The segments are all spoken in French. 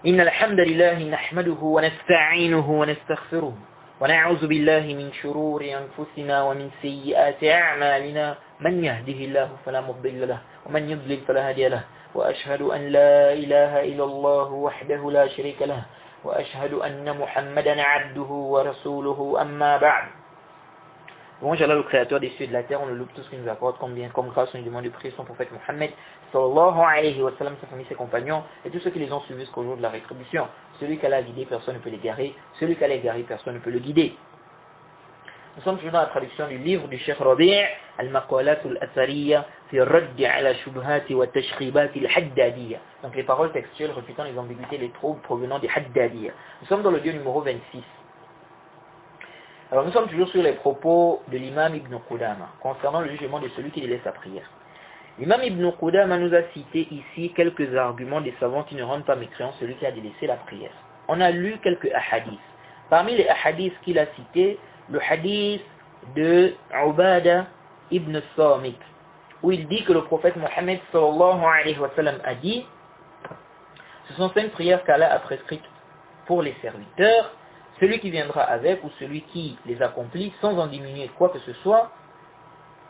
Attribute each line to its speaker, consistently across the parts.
Speaker 1: إن الحمد لله نحمده ونستعينه ونستغفره ونعوذ بالله من شرور أنفسنا ومن سيئات أعمالنا من يهده الله فلا مضل له ومن يضلل فلا هادي له وأشهد أن لا إله إلا الله وحده لا شريك له وأشهد أن محمدا عبده ورسوله أما بعد. Louange Allah, le créateur des cieux et de la terre, on le loue tout ce qu'il nous accorde comme bien, comme grâce, on lui demande de prier son prophète Mohammed, sallallahu alayhi wa sallam, sa famille, ses compagnons, et tous ceux qui les ont suivis jusqu'au jour de la rétribution. Celui qui a guidé, personne ne peut l'égarer. Celui qui a égaré, personne ne peut le guider. Nous sommes toujours dans la traduction du livre du Cheikh Rabi' Al-Maqalat Al-Athariya fi Raddi ala Shubhati wa Tashribat Al-Haddadiyya. Donc les paroles textuelles réfutant les ambiguïtés et les troubles provenant des Haddadiyya. Nous sommes dans le lieu numéro 26. Alors nous sommes toujours sur les propos de l'imam Ibn Qudama concernant le jugement de celui qui délaisse sa prière. L'imam Ibn Qudama nous a cité ici quelques arguments des savants qui ne rendent pas mécréant celui qui a délaissé la prière. On a lu quelques hadiths. Parmi les hadiths qu'il a cités, le hadith de Ubada ibn Samit, où il dit que le prophète Mohammed sallallahu alayhi wa sallam a dit: ce sont 5 prières qu'Allah a prescrites pour les serviteurs. Celui qui viendra avec ou celui qui les accomplit sans en diminuer quoi que ce soit,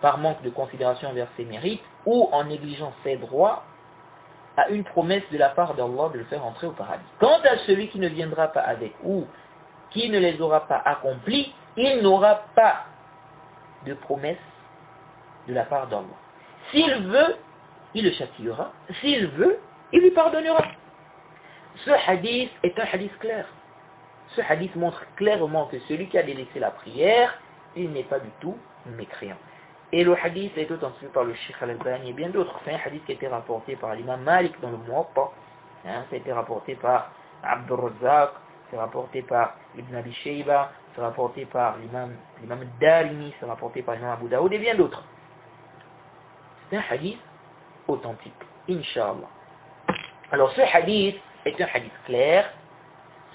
Speaker 1: par manque de considération vers ses mérites ou en négligeant ses droits, a une promesse de la part d'Allah de le faire entrer au paradis. Quant à celui qui ne viendra pas avec ou qui ne les aura pas accomplis, il n'aura pas de promesse de la part d'Allah. S'il veut, il le châtiera. S'il veut, il lui pardonnera. Ce hadith est un hadith clair. Ce hadith montre clairement que celui qui a délaissé la prière, il n'est pas du tout mécréant. Et le hadith est authentifié par le Cheikh Al-Albani et bien d'autres. C'est un hadith qui a été rapporté par l'imam Malik dans le Muwatta. Ça a été rapporté par Abdur Razzaq, c'est rapporté par Ibn Abi Shayba, c'est rapporté par l'imam Darimi, c'est rapporté par l'imam Abu Daoud et bien d'autres. C'est un hadith authentique, Inch'Allah. Alors ce hadith est un hadith clair.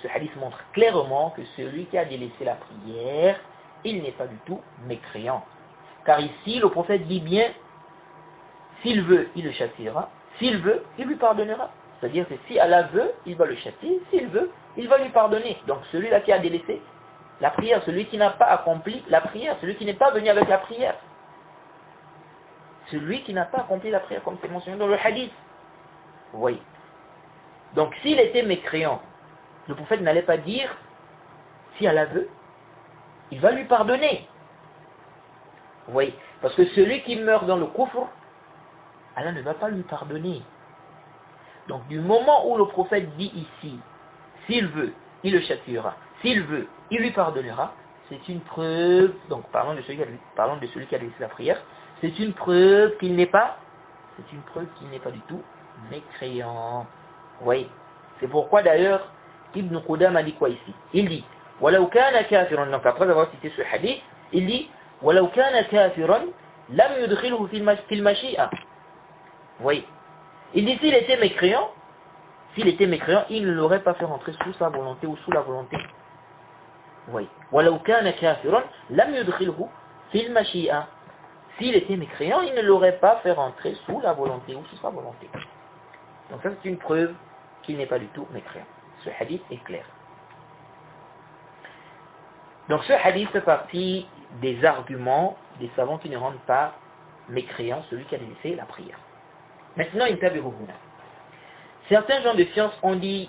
Speaker 1: Ce hadith montre clairement que celui qui a délaissé la prière, il n'est pas du tout mécréant. Car ici, le prophète dit bien, s'il veut, il le châtiera. S'il veut, il lui pardonnera. C'est-à-dire que si Allah veut, il va le châtier. S'il veut, il va lui pardonner. Donc celui-là qui a délaissé la prière, celui qui n'a pas accompli la prière, celui qui n'est pas venu avec la prière. Celui qui n'a pas accompli la prière, comme c'est mentionné dans le hadith. Vous voyez. Donc s'il était mécréant, le prophète n'allait pas dire, si Allah veut, il va lui pardonner. Vous voyez, parce que celui qui meurt dans le kufr, Allah ne va pas lui pardonner. Donc du moment où le prophète dit ici, s'il veut, il le châtiera, s'il veut, il lui pardonnera, c'est une preuve, donc parlons de celui qui a laissé la prière, c'est une preuve qu'il n'est pas du tout mécréant. Vous voyez, c'est pourquoi d'ailleurs, Ibn Qudama dit quoi ici? Il dit, وَلَوْ كَانَ كَافِرًا, donc après avoir cité ce hadith, il dit, وَلَوْ كَانَ كَافِرًا لَمْ يُدْخِلُهُ فِي الْمَشِيئَةِ. Vous voyez, il dit s'il était mécréant, il ne l'aurait pas fait rentrer sous sa volonté ou sous la volonté. Vous voyez, وَلَوْ كَانَ كَافِرًا لَمْ يُدْخِلُهُ فِي الْمَشِيئَةِ. S'il était mécréant, il ne l'aurait pas fait rentrer sous la volonté ou sous sa volonté. Donc ça c'est une preuve qu'il n'est pas du tout mécréant. Ce hadith est clair. Donc ce hadith fait partie des arguments des savants qui ne rendent pas mécréant celui qui a délaissé la prière. Maintenant, certains gens de science ont dit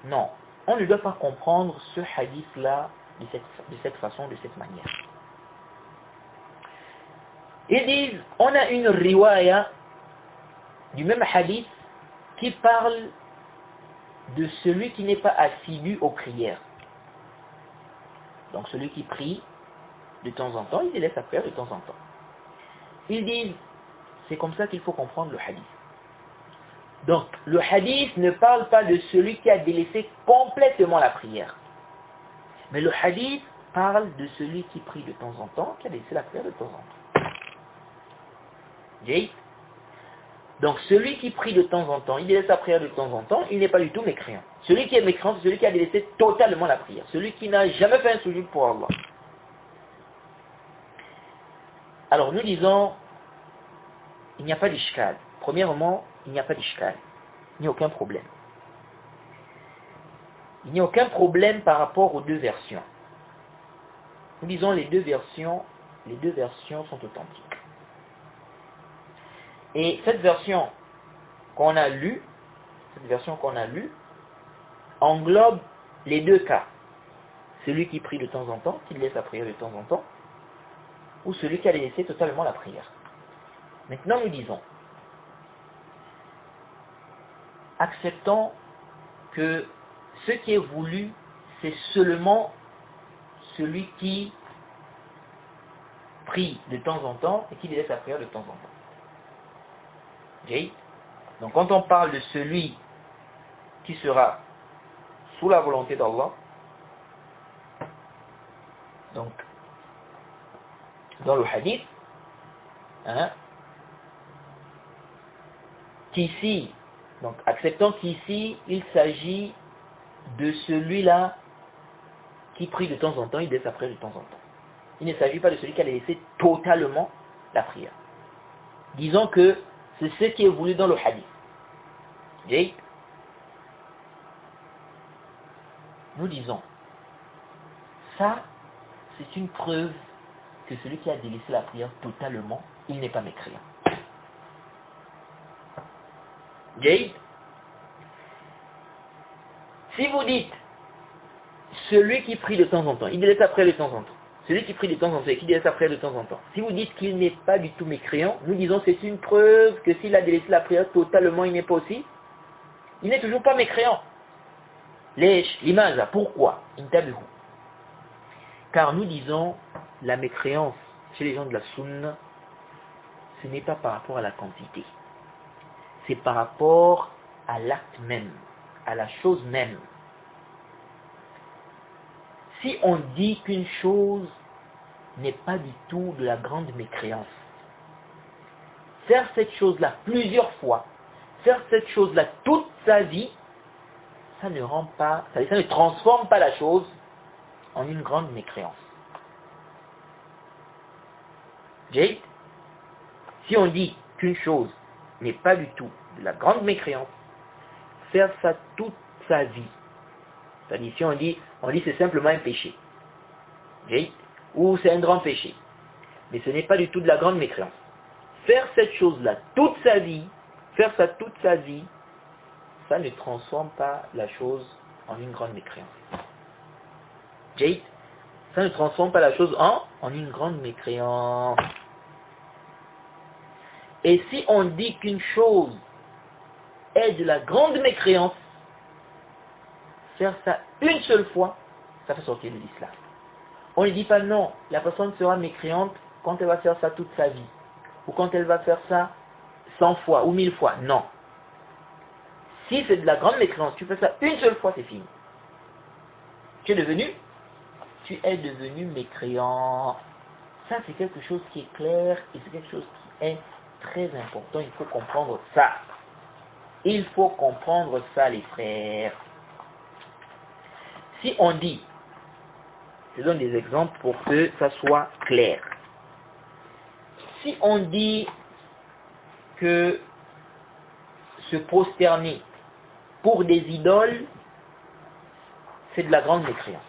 Speaker 1: non, on ne doit pas comprendre ce hadith-là de cette façon, de cette manière. Ils disent, on a une riwaya du même hadith qui parle de celui qui n'est pas assidu aux prières. Donc celui qui prie de temps en temps, il délaisse sa prière de temps en temps. Ils disent, c'est comme ça qu'il faut comprendre le hadith. Donc le hadith ne parle pas de celui qui a délaissé complètement la prière. Mais le hadith parle de celui qui prie de temps en temps, qui a délaissé la prière de temps en temps. Jay. Donc celui qui prie de temps en temps, il délaisse sa prière de temps en temps, il n'est pas du tout mécréant. Celui qui est mécréant, c'est celui qui a délaissé totalement la prière. Celui qui n'a jamais fait un sujoud pour Allah. Alors nous disons, il n'y a pas d'ishkal. Premièrement, il n'y a pas d'ishkal. Il n'y a aucun problème. Il n'y a aucun problème par rapport aux deux versions. Nous disons les deux versions sont authentiques. Et cette version qu'on a lue, englobe les deux cas. Celui qui prie de temps en temps, qui laisse la prière de temps en temps, ou celui qui a laissé totalement la prière. Maintenant, nous disons, acceptons que ce qui est voulu, c'est seulement celui qui prie de temps en temps et qui laisse la prière de temps en temps. Okay? Donc quand on parle de celui qui sera sous la volonté d'Allah, donc dans le hadith, qu'ici, donc acceptons qu'ici il s'agit de celui-là qui prie de temps en temps, il laisse la prière de temps en temps. Il ne s'agit pas de celui qui a laissé totalement la prière. Disons que c'est ce qui est voulu dans le hadith. Okay? Nous disons, ça, c'est une preuve que celui qui a délaissé la prière totalement, il n'est pas mécréant. Okay? Si vous dites, celui qui prie de temps en temps, il délaisse la prière de temps en temps. Celui qui prie de temps en temps et qui délaisse la prière de temps en temps. Si vous dites qu'il n'est pas du tout mécréant, nous disons c'est une preuve que s'il a délaissé la prière totalement, il n'est pas aussi. Il n'est toujours pas mécréant. Limaza, pourquoi? Car nous disons, la mécréance chez les gens de la sunna, ce n'est pas par rapport à la quantité. C'est par rapport à l'acte même, à la chose même. Si on dit qu'une chose n'est pas du tout de la grande mécréance, faire cette chose-là plusieurs fois, faire cette chose-là toute sa vie, ça ne rend pas, ça ne transforme pas la chose en une grande mécréance. Jade, si on dit qu'une chose n'est pas du tout de la grande mécréance, faire ça toute sa vie, c'est-à-dire si on dit c'est simplement un péché, Jade, ou c'est un grand péché, mais ce n'est pas du tout de la grande mécréance. Faire cette chose-là toute sa vie, ça ne transforme pas la chose en une grande mécréance. Jade, ça ne transforme pas la chose en une grande mécréance. Et si on dit qu'une chose est de la grande mécréance, faire ça une seule fois, ça fait sortir de l'islam. On ne dit pas non, la personne sera mécréante quand elle va faire ça toute sa vie, ou quand elle va faire ça 100 fois ou 1000 fois. Non. Si c'est de la grande mécréance, tu fais ça une seule fois, c'est fini. Tu es devenu mécréant. Ça, c'est quelque chose qui est clair et c'est quelque chose qui est très important. Il faut comprendre ça. Il faut comprendre ça, les frères. Si on dit, je donne des exemples pour que ça soit clair. Si on dit que se prosterner pour des idoles, c'est de la grande mécréance.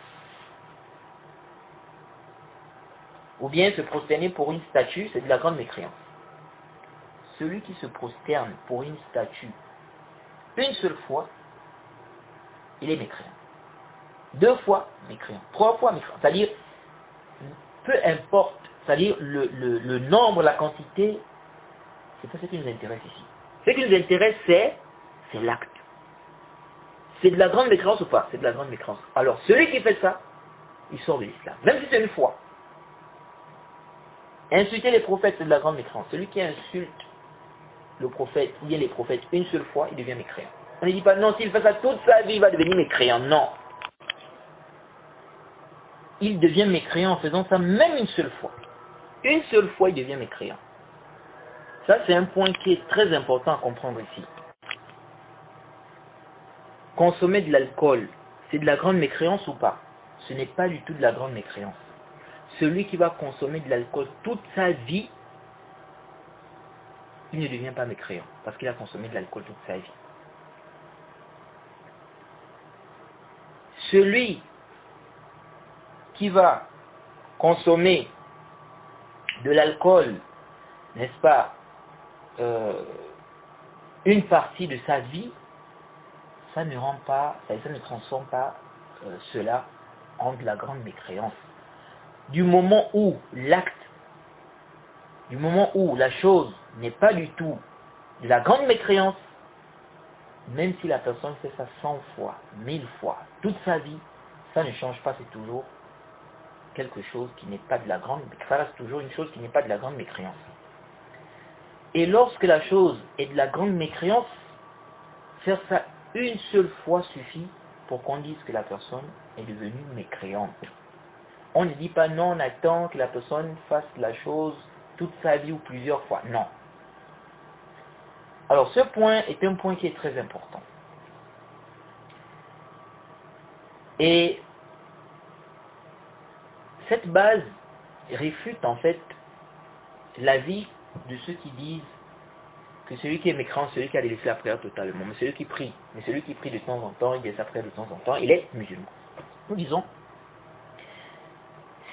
Speaker 1: Ou bien se prosterner pour une statue, c'est de la grande mécréance. Celui qui se prosterne pour une statue une seule fois, il est mécréant. 2 fois, mécréant. 3 fois, mécréant. C'est-à-dire, peu importe, c'est-à-dire le nombre, la quantité, c'est pas ce qui nous intéresse ici. Ce qui nous intéresse, c'est l'acte. C'est de la grande mécréance ou pas? C'est de la grande mécréance. Alors, celui qui fait ça, il sort de l'islam. Même si c'est une fois. Insulter les prophètes, c'est de la grande mécréance. Celui qui insulte le prophète, ou bien les prophètes, une seule fois, il devient mécréant. On ne dit pas, non, s'il fait ça toute sa vie, il va devenir mécréant. Non. Il devient mécréant en faisant ça même une seule fois. Une seule fois, il devient mécréant. Ça, c'est un point qui est très important à comprendre ici. Consommer de l'alcool, c'est de la grande mécréance ou pas? Ce n'est pas du tout de la grande mécréance. Celui qui va consommer de l'alcool toute sa vie, il ne devient pas mécréant, parce qu'il a consommé de l'alcool toute sa vie. celui qui va consommer de l'alcool, n'est-ce pas, une partie de sa vie, ça ne transforme pas cela en de la grande mécréance. Du moment où l'acte, du moment où la chose n'est pas du tout de la grande mécréance, même si la personne fait ça 100 fois, 1000 fois, toute sa vie, ça ne change pas, c'est toujours quelque chose qui n'est pas de la grande, ça reste toujours une chose qui n'est pas de la grande mécréance. Et lorsque la chose est de la grande mécréance, faire ça une seule fois suffit pour qu'on dise que la personne est devenue mécréante. On ne dit pas non, on attend que la personne fasse la chose toute sa vie ou plusieurs fois. Non. Alors ce point est un point qui est très important. Et cette base réfute en fait l'avis de ceux qui disent que celui qui est mécréant, celui qui a délaissé la prière totalement, mais celui qui prie de temps en temps, il délaisse sa prière de temps en temps, il est musulman. Nous disons,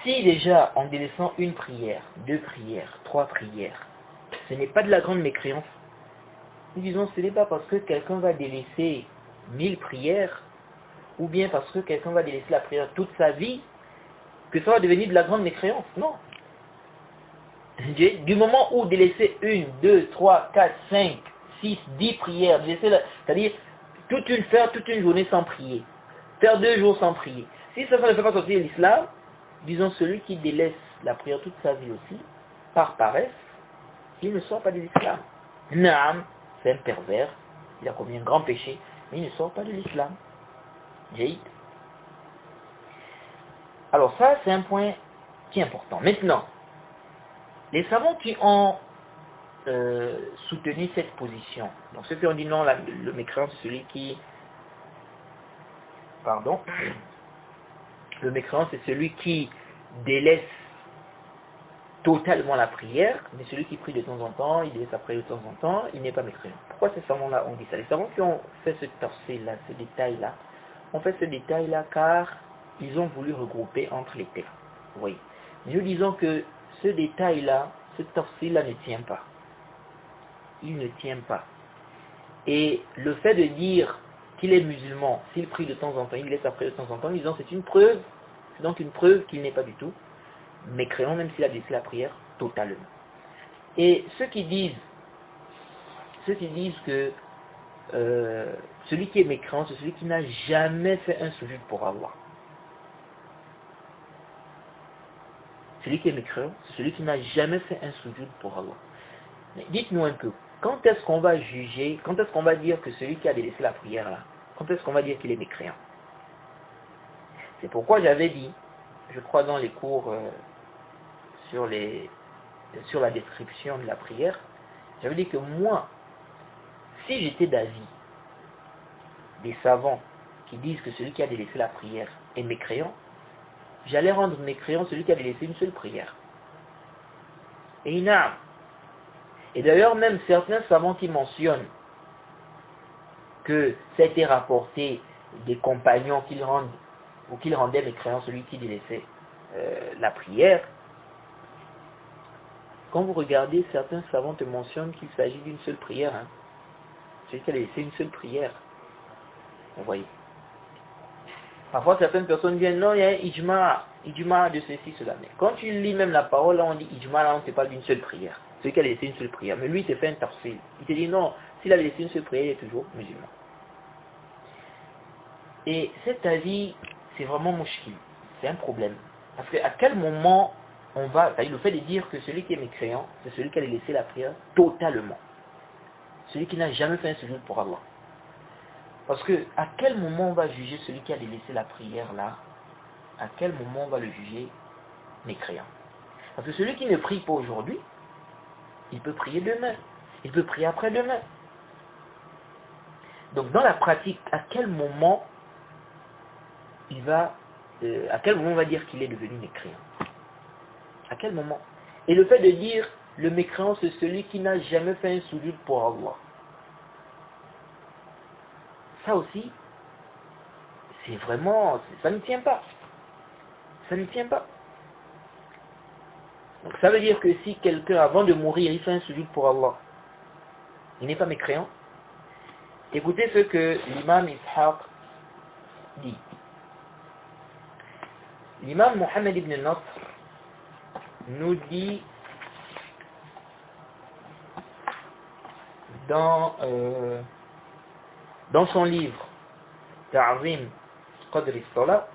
Speaker 1: si déjà en délaissant une prière, 2 prières, 3 prières, ce n'est pas de la grande mécréance, nous disons ce n'est pas parce que quelqu'un va délaisser 1000 prières, ou bien parce que quelqu'un va délaisser la prière toute sa vie, que ça va devenir de la grande mécréance. Non. Du moment où délaisser 1, 2, 3, 4, 5, 6, 10 prières, c'est-à-dire faire toute une journée sans prier, faire 2 jours sans prier, si ça ne fait pas sortir l'islam, disons celui qui délaisse la prière toute sa vie aussi, par paresse, il ne sort pas de l'islam. Naam, c'est un pervers, il a commis un grand péché, mais il ne sort pas de l'islam. Jaïd. Alors ça, c'est un point qui est important. Maintenant, les savants qui ont soutenu cette position, donc ceux qui ont dit non, le mécréant c'est celui qui... Pardon. Le mécréant c'est celui qui délaisse totalement la prière, mais celui qui prie de temps en temps, il délaisse sa prière de temps en temps, il n'est pas mécréant. Pourquoi ces savants-là ont dit ça? Les savants qui ont fait ce torser-là, ce détail-là, ont fait ce détail-là car ils ont voulu regrouper entre les textes. Oui. Nous disons que ce détail-là, ce torser-là ne tient pas. Il ne tient pas. Et le fait de dire qu'il est musulman, s'il prie de temps en temps, il laisse sa prière de temps en temps, disons c'est une preuve, c'est donc une preuve qu'il n'est pas du tout mécréant, même s'il a délaissé la prière totalement. Et ceux qui disent que celui qui est mécréant, c'est celui qui n'a jamais fait un sujoud pour Allah. Celui qui est mécréant, c'est celui qui n'a jamais fait un sujoud pour Allah. Mais dites-nous un peu, quand est-ce qu'on va juger, quand est-ce qu'on va dire que celui qui a délaissé la prière là, quand est-ce qu'on va dire qu'il est mécréant? C'est pourquoi j'avais dit, je crois dans les cours sur la description de la prière, j'avais dit que moi, si j'étais d'avis des savants qui disent que celui qui a délaissé la prière est mécréant, j'allais rendre mécréant celui qui a délaissé une seule prière. Et d'ailleurs, même certains savants qui mentionnent que ça a été rapporté des compagnons qu'ils rendaient mécréant celui qui délaissait la prière. Quand vous regardez, certains savants te mentionnent qu'il s'agit d'une seule prière. Celui qui a délaissé une seule prière. Vous voyez. Parfois, certaines personnes viennent, non, il y a un ijma de ceci, cela. Mais quand tu lis même la parole, là, on dit ijma, là, on ne te parle d'une seule prière. Celui qui a laissé une seule prière. Mais lui, il te fait un tafsil. Il te dit, non, s'il a laissé une seule prière, il est toujours musulman. Et cet avis, c'est vraiment mouchkil. C'est un problème. Parce qu'à quel moment on va... Le fait de dire que celui qui est mécréant, c'est celui qui a laissé la prière totalement. Celui qui n'a jamais fait un sujoud pour Allah. Parce que à quel moment on va juger celui qui a délaissé la prière là? À quel moment on va le juger mécréant? Parce que celui qui ne prie pas aujourd'hui, il peut prier demain. Il peut prier après-demain. Donc dans la pratique, à quel moment on va dire qu'il est devenu mécréant? À quel moment? Et le fait de dire le mécréant c'est celui qui n'a jamais fait un sujoud pour Allah. Ça aussi, c'est vraiment, ça ne tient pas. Ça ne tient pas. Donc ça veut dire que si quelqu'un, avant de mourir, il fait un sujoud pour Allah, il n'est pas mécréant. Écoutez ce que l'imam Ishaq dit. L'imam Mohammed ibn Nasr nous dit dans son livre Ta'zim Qadr as-Salah,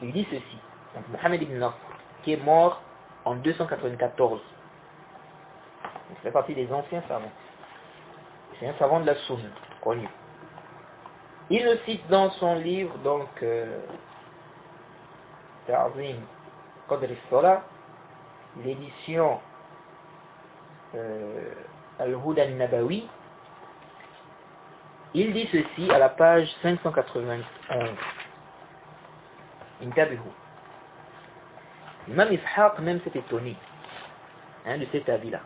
Speaker 1: il dit ceci. Donc Mohammed ibn Nasr, qui est mort en 294. Il fait partie des anciens savants. C'est un savant de la Sunna, connu. Il le cite dans son livre, donc, Ta'zim Qadr as-Salah, l'édition Al-Huda al-Nabawi. Il dit ceci à la page 591. Intabihu. L'imam Ishaq même s'est étonné de cet avis-là.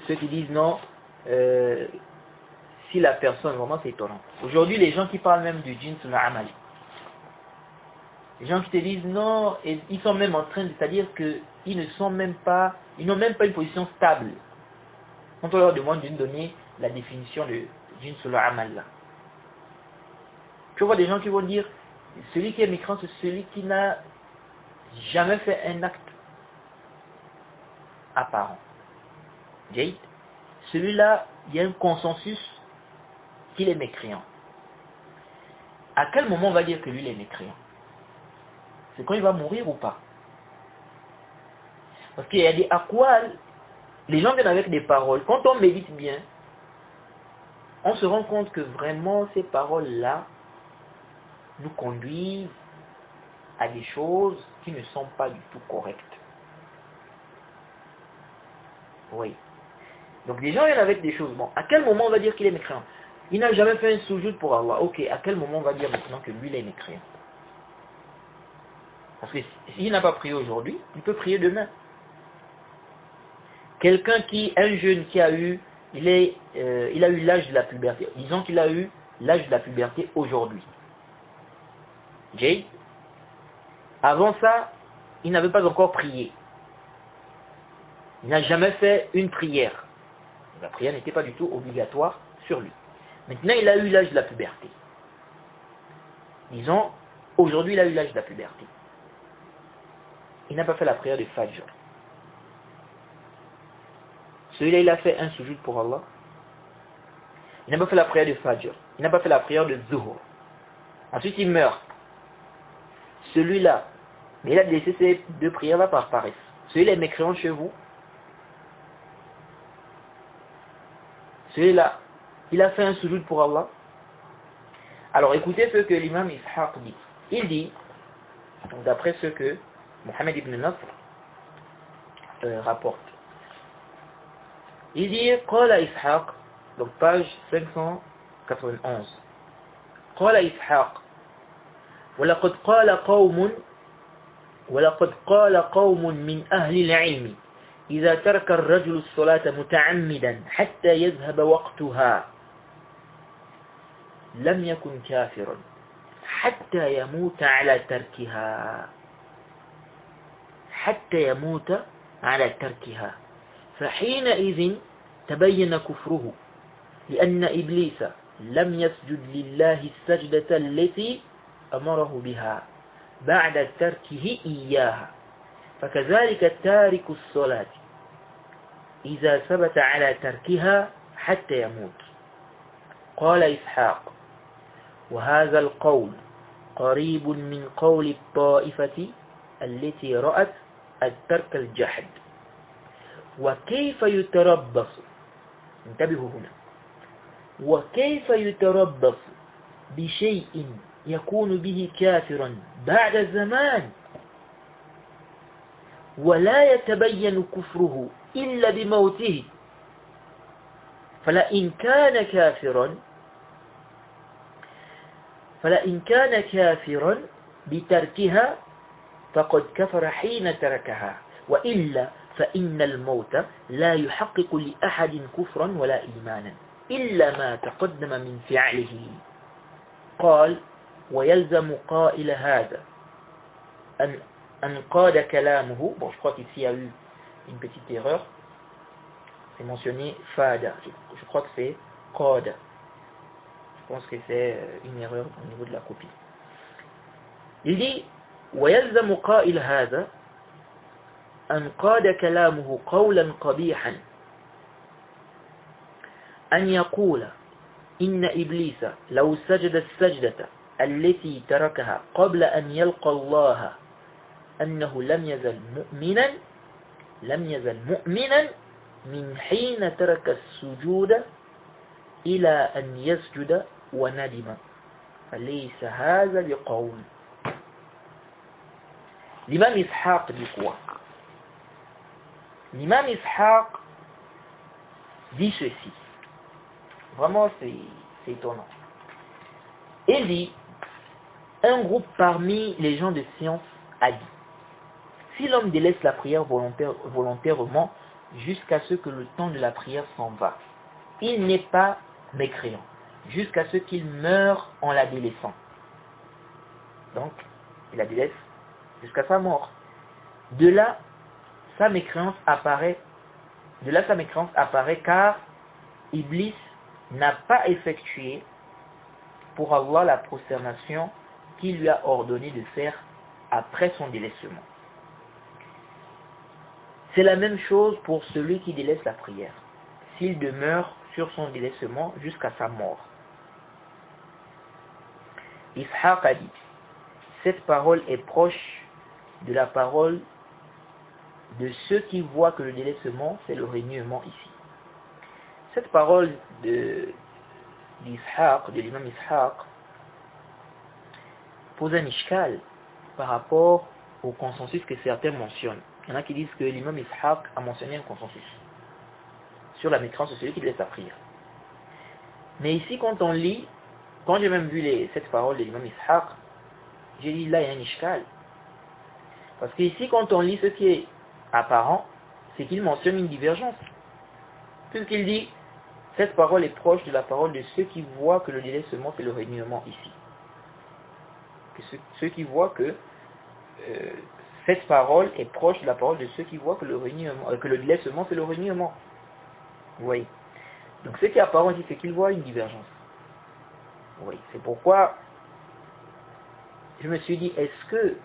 Speaker 1: Ceux qui disent non, si la personne, vraiment c'est étonnant. Aujourd'hui, les gens qui parlent même du djinn sur amal, les gens qui te disent non, et ils sont même en train de, c'est-à-dire qu'ils ne sont même pas, ils n'ont même pas une position stable. Quand on leur demande de nous donner la définition de djinn sur amal là. Tu vois des gens qui vont dire, celui qui est mécréant, c'est celui qui n'a jamais fait un acte apparent. Jade, celui-là, il y a un consensus qu'il est mécréant. À quel moment on va dire que lui il est mécréant? C'est quand il va mourir ou pas? Parce qu'il y a des aqwal, les gens viennent avec des paroles. Quand on médite bien, on se rend compte que vraiment ces paroles-là nous conduisent à des choses qui ne sont pas du tout correctes. Oui. Donc les gens viennent avec des choses. Bon, à quel moment on va dire qu'il est mécréant? Il n'a jamais fait un sujoud pour Allah. Ok, à quel moment on va dire maintenant que lui il est mécréant? Parce que s'il n'a pas prié aujourd'hui, il peut prier demain. Quelqu'un un jeune qui a eu, il a eu l'âge de la puberté. Disons qu'il a eu l'âge de la puberté aujourd'hui. Jay, avant ça, il n'avait pas encore prié. Il n'a jamais fait une prière. La prière n'était pas du tout obligatoire sur lui. Maintenant, il a eu l'âge de la puberté. Disons, aujourd'hui, il a eu l'âge de la puberté. Il n'a pas fait la prière de Fajr. Celui-là, il a fait un sujoud pour Allah. Il n'a pas fait la prière de Fajr. Il n'a pas fait la prière de Zuhur. Ensuite, il meurt. Celui-là, mais il a laissé ces deux prières-là par paresse. Celui-là est mécréant chez vous. Celui-là, il a fait un sujoud pour Allah. Alors écoutez ce que l'imam Ishaq dit. Il dit, d'après ce que Mohammed ibn Nasr rapporte. Il dit, Qala Ishaq, donc page 591. Qala Ishaq, ولقد قال قوم من أهل العلم إذا ترك الرجل الصلاة متعمدا حتى يذهب وقتها لم يكن كافرا حتى يموت على تركها فحينئذ تبين كفره لأن إبليس لم يسجد لله السجدة التي أمره بها بعد تركه إياها فكذلك تارك الصلاة إذا ثبت على تركها حتى يموت. قال إسحاق وهذا القول قريب من قول الطائفة التي رأت الترك الجحد. وكيف يتربص، انتبهوا هنا، وكيف يتربص بشيء يكون به كافرا بعد الزمان ولا يتبين كفره إلا بموته فلئن كان كافرا بتركها فقد كفر حين تركها وإلا فإن الموت لا يحقق لأحد كفرا ولا إيمانا إلا ما تقدم من فعله. قال ويلزم قائل هذا أن قاد كلامه. Bon, je crois qu'ici il y a eu une petite erreur. C'est mentionné fada. Je crois que c'est qada. Je pense que c'est une erreur au niveau de la copie. Il dit ويلزم قائل هذا أن قاد كلامه قولا قبيحا أن يقول إن إبليس لو سجد السجدة التي تركها قبل أن يلقى الله أنه لم يزل مؤمنا من حين ترك السجود إلى أن يسجد وندم فليس هذا بقول. L'imam Ishaq dit quoi? L'imam Ishaq dit ceci. Vraiment, c'est étonnant. Il dit, un groupe parmi les gens de science a dit, si l'homme délaisse la prière volontairement jusqu'à ce que le temps de la prière s'en va, il n'est pas mécréant, jusqu'à ce qu'il meure en la délaissant. Donc, il la délaisse jusqu'à sa mort. De là, sa mécréance apparaît car Iblis n'a pas effectué pour Allah la prosternation qu'il lui a ordonné de faire après son délaissement. C'est la même chose pour celui qui délaisse la prière, s'il demeure sur son délaissement jusqu'à sa mort. Ishaq a dit, cette parole est proche de la parole de ceux qui voient que le délaissement, c'est le reniement ici. Cette parole de l'imam Ishaq, pose un ishkal par rapport au consensus que certains mentionnent. Il y en a qui disent que l'imam Ishaq a mentionné un consensus sur la mécréance de celui qui délaisse la prière. Mais ici, quand on lit, quand j'ai même vu cette parole de l'imam Ishaq, j'ai dit là, il y a un ishkal. Parce qu'ici, quand on lit ce qui est apparent, c'est qu'il mentionne une divergence. Puisqu'il dit, cette parole est proche de la parole de ceux qui voient que le délaissement, c'est le reniement ici. Que ceux qui voient que cette parole est proche de la parole de ceux qui voient que le délaissement, c'est le reniement. Vous voyez. Donc ce qui est apparent ici, c'est qu'il voit une divergence. Vous voyez. C'est pourquoi je me suis dit, est-ce que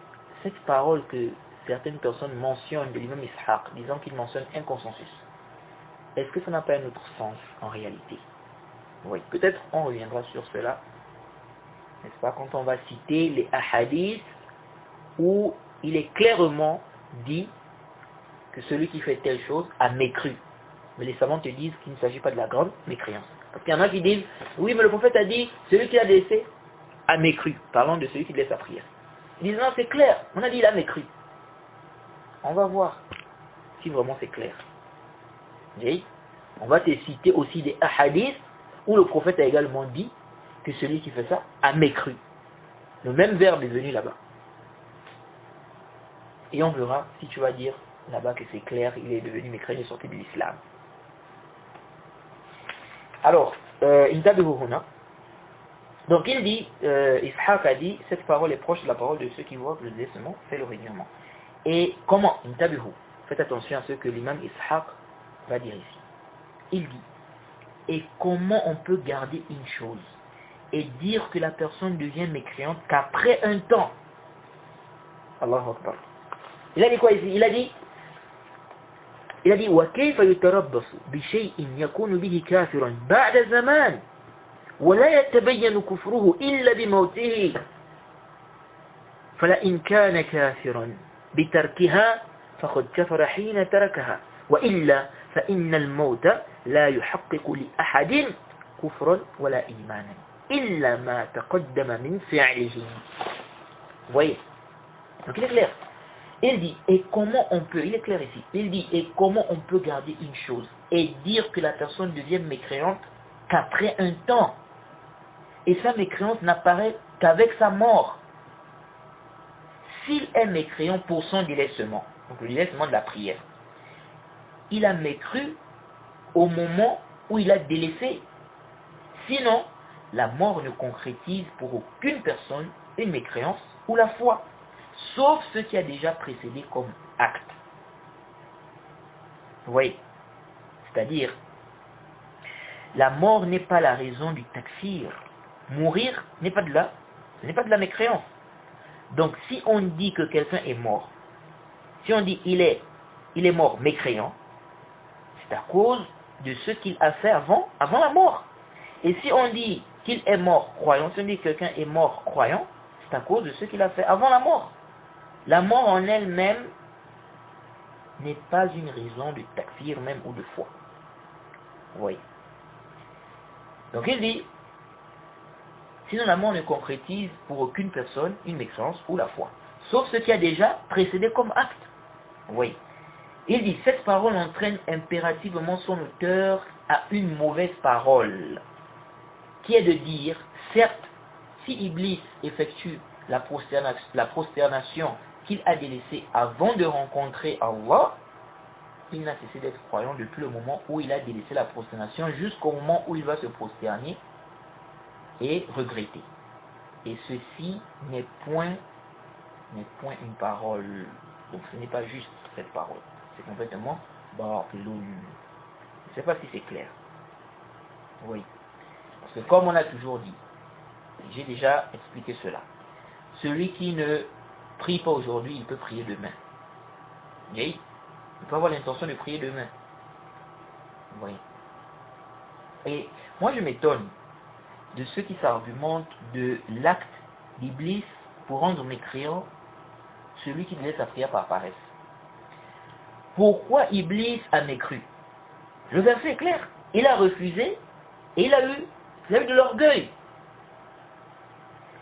Speaker 1: cette parole que certaines personnes mentionnent de l'imam Ishaq, disant qu'il mentionne un consensus, est-ce que ça n'a pas un autre sens en réalité? Oui, peut-être on reviendra sur cela, n'est-ce pas, quand on va citer les ahadiths où il est clairement dit que celui qui fait telle chose a mécru. Mais les savants te disent qu'il ne s'agit pas de la grande mécréance. Parce qu'il y en a qui disent, oui, mais le prophète a dit, celui qui a délaissé a mécru, parlant de celui qui délaisse sa prière. Ils disent, non, c'est clair, on a dit il a mécru. On va voir si vraiment c'est clair. Et on va te citer aussi des hadiths où le prophète a également dit que celui qui fait ça a mécru. Le même verbe est venu là-bas. Et on verra si tu vas dire là-bas que c'est clair, il est devenu mécréant, il est sorti de l'islam. Alors, donc il dit, Ishaq a dit, cette parole est proche de la parole de ceux qui voient que le délaissement fait le reniement. Et comment? Faites attention à ce que l'imam Ishaq va dire ici. Il dit, et comment on peut garder une chose et dire que la personne devient mécréante qu'après un temps? Allahu Akbar. Il a dit quoi ici? Il a dit وكيف يتربص بشيء يكون به كافرا بعد زمان ولا يتبين كفره إلا بموته فلئن كان كافرا بتركها فقد كفر حين تركها وإلا فإن الموت لا يحقق لأحد كفرا ولا إيمانا إلا ما تقدم من فعله. Vous voyez? Donc il est clair. Il dit, et comment on peut, il est clair ici, il dit, et comment on peut garder une chose et dire que la personne devient mécréante qu'après un temps. Et sa mécréance n'apparaît qu'avec sa mort. S'il est mécréant pour son délaissement, donc le délaissement de la prière, il a mécru au moment où il a délaissé. Sinon, la mort ne concrétise pour aucune personne une mécréance ou la foi, sauf ce qui a déjà précédé comme acte. Vous voyez? C'est-à-dire, la mort n'est pas la raison du takfir. Mourir ce n'est pas de la mécréance. Donc, si on dit que quelqu'un est mort, si on dit il est mort mécréant, c'est à cause de ce qu'il a fait avant la mort. Et si on dit qu'il est mort croyant, si on dit que quelqu'un est mort croyant, c'est à cause de ce qu'il a fait avant la mort. La mort en elle-même n'est pas une raison de takfir même ou de foi. Vous voyez? Donc il dit, sinon la mort ne concrétise pour aucune personne une mécréance ou la foi, sauf ce qui a déjà précédé comme acte. Vous voyez? Il dit, cette parole entraîne impérativement son auteur à une mauvaise parole, qui est de dire, certes, si Iblis effectue la prosternation qu'il a délaissée avant de rencontrer Allah, il n'a cessé d'être croyant depuis le moment où il a délaissé la prosternation jusqu'au moment où il va se prosterner et regretter. Et ceci n'est point une parole. Donc ce n'est pas juste cette parole. C'est complètement batil. Je ne sais pas si c'est clair. Oui. Parce que comme on a toujours dit, j'ai déjà expliqué cela. Celui qui ne prie pas aujourd'hui, il peut prier demain. Oui. Il peut avoir l'intention de prier demain. Vous voyez. Et moi je m'étonne de ceux qui s'argumentent de l'acte d'Iblis pour rendre mécréant celui qui laisse sa prière par paresse. Pourquoi Iblis a mécru? Le verset est clair. Il a refusé et il a eu de l'orgueil.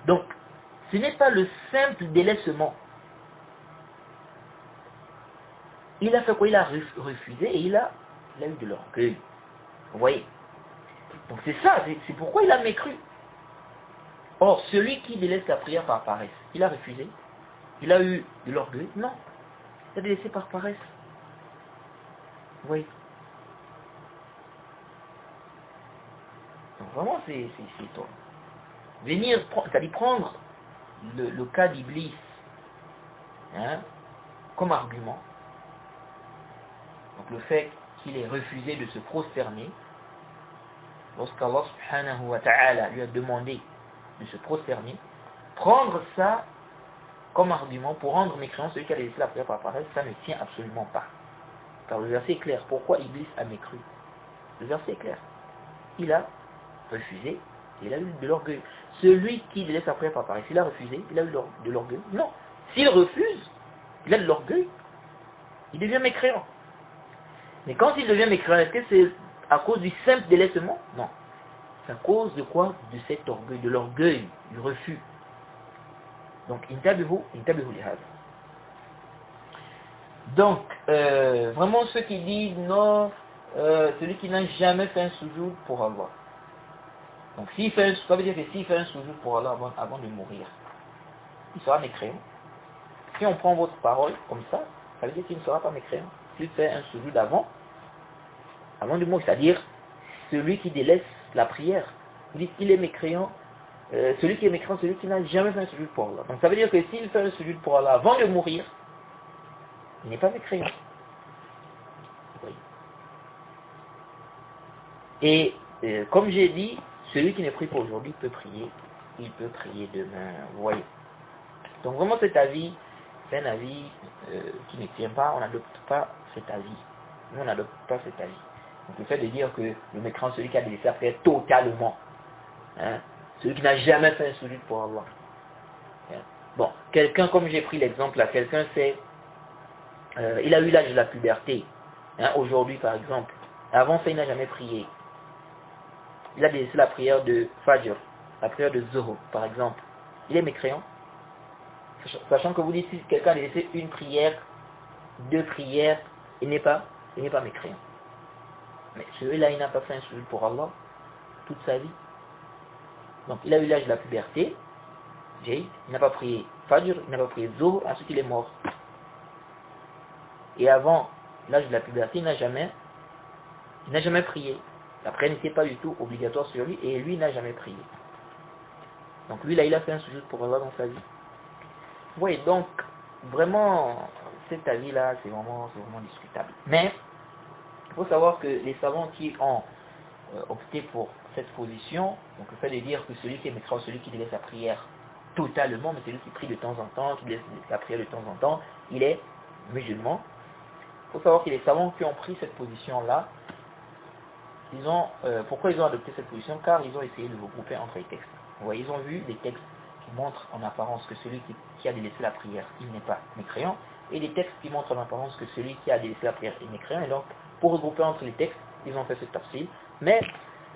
Speaker 1: Donc, ce n'est pas le simple délaissement. Il a fait quoi? Il a refusé et il a eu de l'orgueil. Vous voyez? Donc c'est ça, c'est pourquoi il a mécru. Or, celui qui délaisse la prière par paresse, il a refusé. Il a eu de l'orgueil? Non. Il a délaissé par paresse. Vous voyez? Donc vraiment, c'est étonnant. Venir, c'est-à-dire prendre le cas d'Iblis comme argument. Donc le fait qu'il ait refusé de se prosterner, lorsqu'Allah subhanahu wa ta'ala lui a demandé de se prosterner, prendre ça comme argument pour rendre mécréant celui qui a laissé la prière par paresse, ça ne tient absolument pas. Car le verset est clair. Pourquoi Iblis a mécru? Le verset est clair. Il a refusé et il a eu de l'orgueil. Celui qui laisse la prière par paresse, il a refusé, il a eu de l'orgueil. Non. S'il refuse, il a de l'orgueil, il devient mécréant. Mais quand il devient mécréant, est-ce que c'est à cause du simple délaissement? Non. C'est à cause de quoi? De cet orgueil, de l'orgueil, du refus. Donc, intabihu lihad. Donc, vraiment ceux qui disent non, celui qui n'a jamais fait un soujoud pour Allah. Donc, ça veut dire que s'il fait un soujoud pour Allah avant de mourir, il sera mécréant. Si on prend votre parole comme ça veut dire qu'il ne sera pas mécréant. S'il fait un soujoud avant de mourir, c'est-à-dire celui qui délaisse la prière, vous dites qu'il est mécréant. Celui qui est mécréant, celui qui n'a jamais fait un sujoud pour Allah. Donc ça veut dire que s'il fait un sujoud pour Allah avant de mourir, il n'est pas mécréant. Oui. Et comme j'ai dit, celui qui ne prie pas aujourd'hui peut prier, il peut prier demain. Vous voyez. Donc vraiment cet avis, c'est un avis qui ne tient pas, on n'adopte pas cet avis. Nous on n'adopte pas cet avis. Donc le fait de dire que le mécréant, celui qui a délaissé la prière totalement, celui qui n'a jamais fait un sujoud pour Allah. Bon, quelqu'un, comme j'ai pris l'exemple là, quelqu'un c'est, il a eu l'âge de la puberté, aujourd'hui par exemple, avant ça il n'a jamais prié. Il a délaissé la prière de Fajr, la prière de Zuhur par exemple. Il est mécréant, sachant que vous dites si quelqu'un a délaissé une prière, deux prières, il n'est pas mécréant. Mais celui-là il n'a pas fait un sujoud pour Allah toute sa vie. Donc il a eu l'âge de la puberté, il n'a pas prié Fajr, il n'a pas prié Zuhr, ensuite il est mort. Et avant l'âge de la puberté, il n'a jamais prié. La prière n'était pas du tout obligatoire sur lui et lui n'a jamais prié. Donc lui là il a fait un sujet pour Allah dans sa vie. Oui, donc vraiment cet avis là c'est vraiment discutable. Mais il faut savoir que les savants qui ont opté pour cette position, donc le fait de dire que celui qui est mécréant, celui qui délaisse sa prière totalement, mais celui qui prie de temps en temps, qui délaisse la prière de temps en temps, il est musulman. Il faut savoir que les savants qui ont pris cette position là, pourquoi ils ont adopté cette position? Car ils ont essayé de regrouper entre les textes. Vous voyez, ils ont vu des textes qui montrent en apparence que celui qui a délaissé la prière, il n'est pas mécréant, et des textes qui montrent en apparence que celui qui a délaissé la prière est mécréant. Et donc, pour regrouper entre les textes, ils ont fait ce tafsir. Mais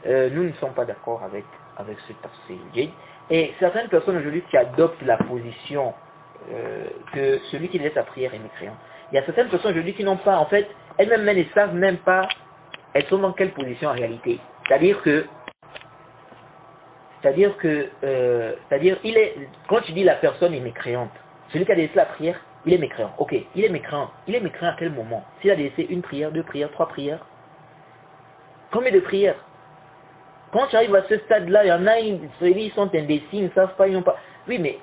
Speaker 1: nous ne sommes pas d'accord avec ce tafsir. Et certaines personnes aujourd'hui qui adoptent la position que celui qui délaisse sa prière est mécréant. Il y a certaines personnes aujourd'hui qui n'ont pas, en fait, elles-mêmes ne savent même pas, elles sont dans quelle position en réalité. C'est-à-dire, quand tu dis la personne est mécréante, celui qui a délaissé la prière, il est mécréant. Ok, il est mécréant. Il est mécréant à quel moment? S'il a délaissé une prière, deux prières, trois prières, combien de prières? Quand tu arrives à ce stade-là, il y en a, ils sont indécis, ils ne savent pas, ils n'ont pas. Oui, mais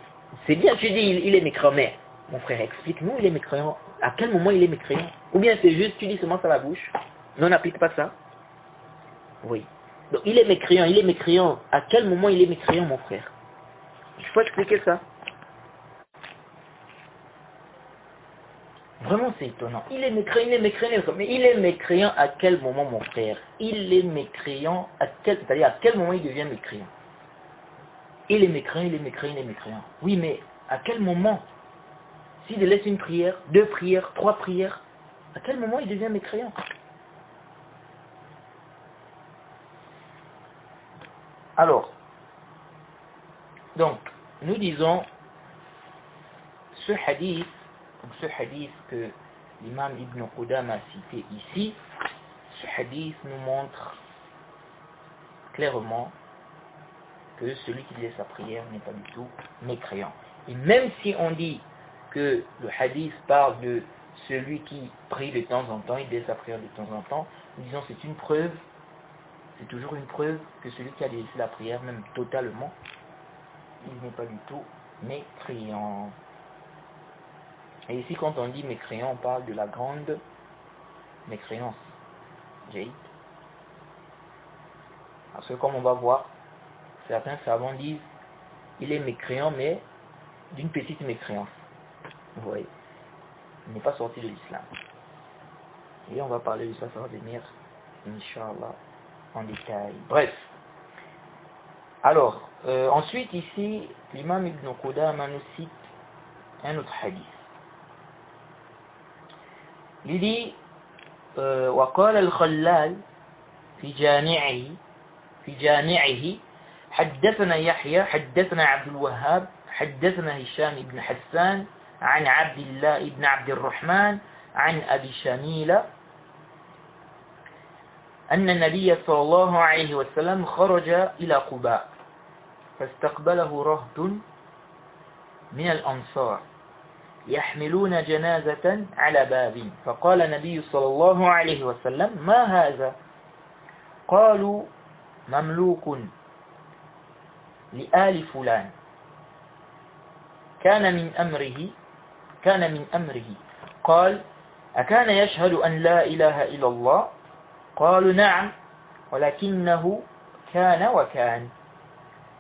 Speaker 1: c'est bien, tu dis, il est mécréant, mais mon frère, explique-nous, il est mécréant. À quel moment il est mécréant? Ou bien c'est juste, tu dis seulement ça à la bouche. Non, n'applique pas ça. Oui. Donc il est mécréant. À quel moment il est mécréant, mon frère? Je peux expliquer ça. Vraiment, c'est étonnant. Il est mécréant, mais il est mécréant à quel moment, mon frère? Il est mécréant c'est-à-dire à quel moment il devient mécréant? Il est mécréant. Oui, mais à quel moment? S'il laisse une prière, deux prières, trois prières, à quel moment il devient mécréant? Alors, donc, nous disons, ce hadith que l'imam Ibn Qudama a cité ici, ce hadith nous montre clairement que celui qui laisse sa prière n'est pas du tout mécréant. Et même si on dit que le hadith parle de celui qui prie de temps en temps, il laisse sa prière de temps en temps, nous disons c'est une preuve, c'est toujours une preuve que celui qui a laissé la prière, même totalement, il n'est pas du tout mécréant. Et ici, quand on dit mécréant, on parle de la grande mécréance. Parce que comme on va voir, certains savants disent il est mécréant, mais d'une petite mécréance. Vous voyez, il n'est pas sorti de l'islam. Et on va parler de ça, ça va venir, Inch'Allah, en détail. Bref. Alors, ensuite ici, l'imam Ibn Qudama nous cite un autre hadith. Il dit وقال الخلال في جامعه حدثنا يحيى حدثنا عبد الوهاب حدثنا هشام بن حسان عن عبد الله بن عبد الرحمن عن أبي شميل أن النبي صلى الله عليه وسلم خرج إلى قباء فاستقبله رهط من الأنصار يحملون جنازة على باب فقال النبي صلى الله عليه وسلم ما هذا؟ قالوا مملوك لآل فلان كان من أمره قال أكان يشهد أن لا إله إلا الله؟ قالوا نعم ولكنه كان وكان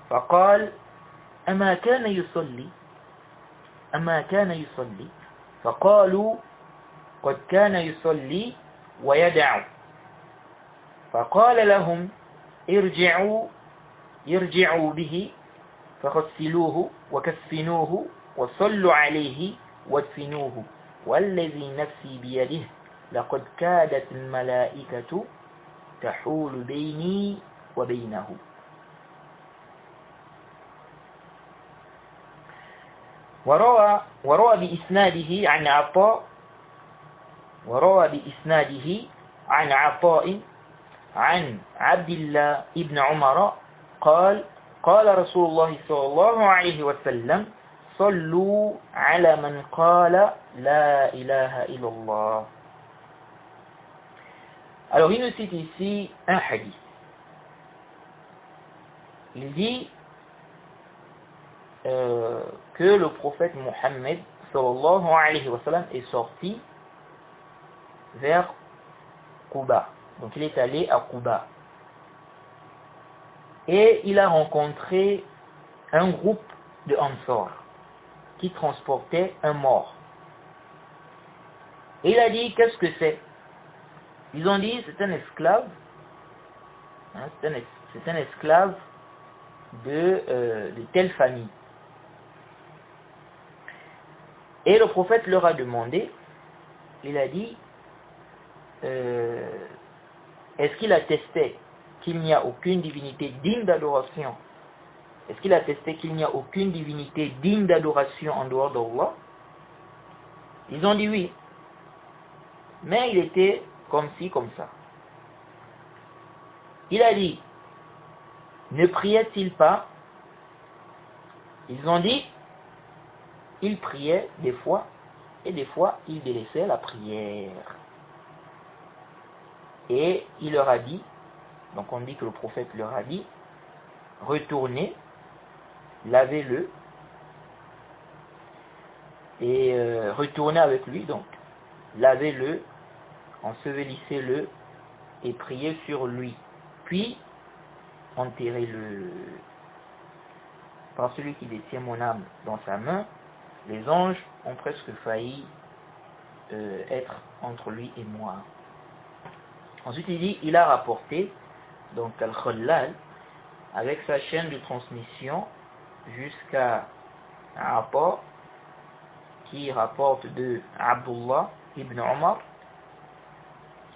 Speaker 1: فقال أما كان يصلي فقالوا قد كان يصلي ويدع فقال لهم ارجعوا به فغسلوه وكفنوه وصلوا عليه وادفنوه والذي نفسي بيده لقد كادت الملائكة تحول بيني وبينه. وروى بإسناده عن عطاء عن عبد الله ابن عمر قال قال رسول الله صلى الله عليه وسلم صلوا على من قال لا إله إلا الله. Alors il nous cite ici un hadith. il dit que le prophète Mohammed sallallahu alayhi wa sallam est sorti vers Quba. Donc il est allé à Quba. Et il a rencontré un groupe de Ansar qui transportait un mort. Et il a dit, qu'est-ce que c'est? Ils ont dit, c'est un esclave. Hein, c'est un esclave de telle famille. Et le prophète leur a demandé, il a dit, est-ce qu'il attestait qu'il n'y a aucune divinité digne d'adoration? Est-ce qu'il attestait qu'il n'y a aucune divinité digne d'adoration en dehors d'Allah? Ils ont dit oui. Mais il était comme ci, comme ça. Il a dit, ne priait-il pas? Ils ont dit, il priait des fois, et des fois il délaissait la prière. Et il leur a dit, donc on dit que le prophète leur a dit, retournez, lavez-le, et retournez avec lui, donc lavez-le, ensevelissez-le, et priez sur lui, puis enterrez-le. Par celui qui détient mon âme dans sa main, les anges ont presque failli être entre lui et moi. Ensuite il dit, il a rapporté, donc Al-Khallal, avec sa chaîne de transmission jusqu'à un rapport qui rapporte de Abdullah ibn Omar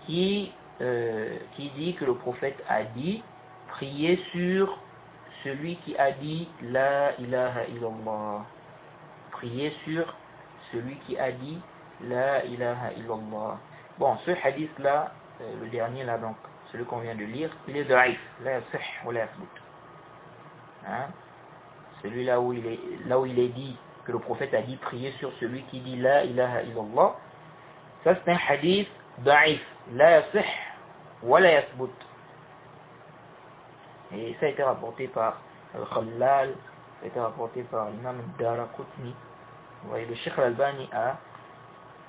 Speaker 1: qui dit que le prophète a dit, priez sur celui qui a dit La ilaha illallah. Priez sur celui qui a dit La ilaha illallah. Bon, ce hadith là, le dernier là, donc celui qu'on vient de lire, il est da'if, la yasih ou la yathbut. Hein? Celui là où il est dit que le prophète a dit prier sur celui qui dit La ilaha illallah, ça c'est un hadith da'if, la yasih ou la yathbut. Et ça a été rapporté par Al-Khallal, ça a été rapporté par l'imam Daraqutni. Vous voyez, le Cheikh Al-Albani a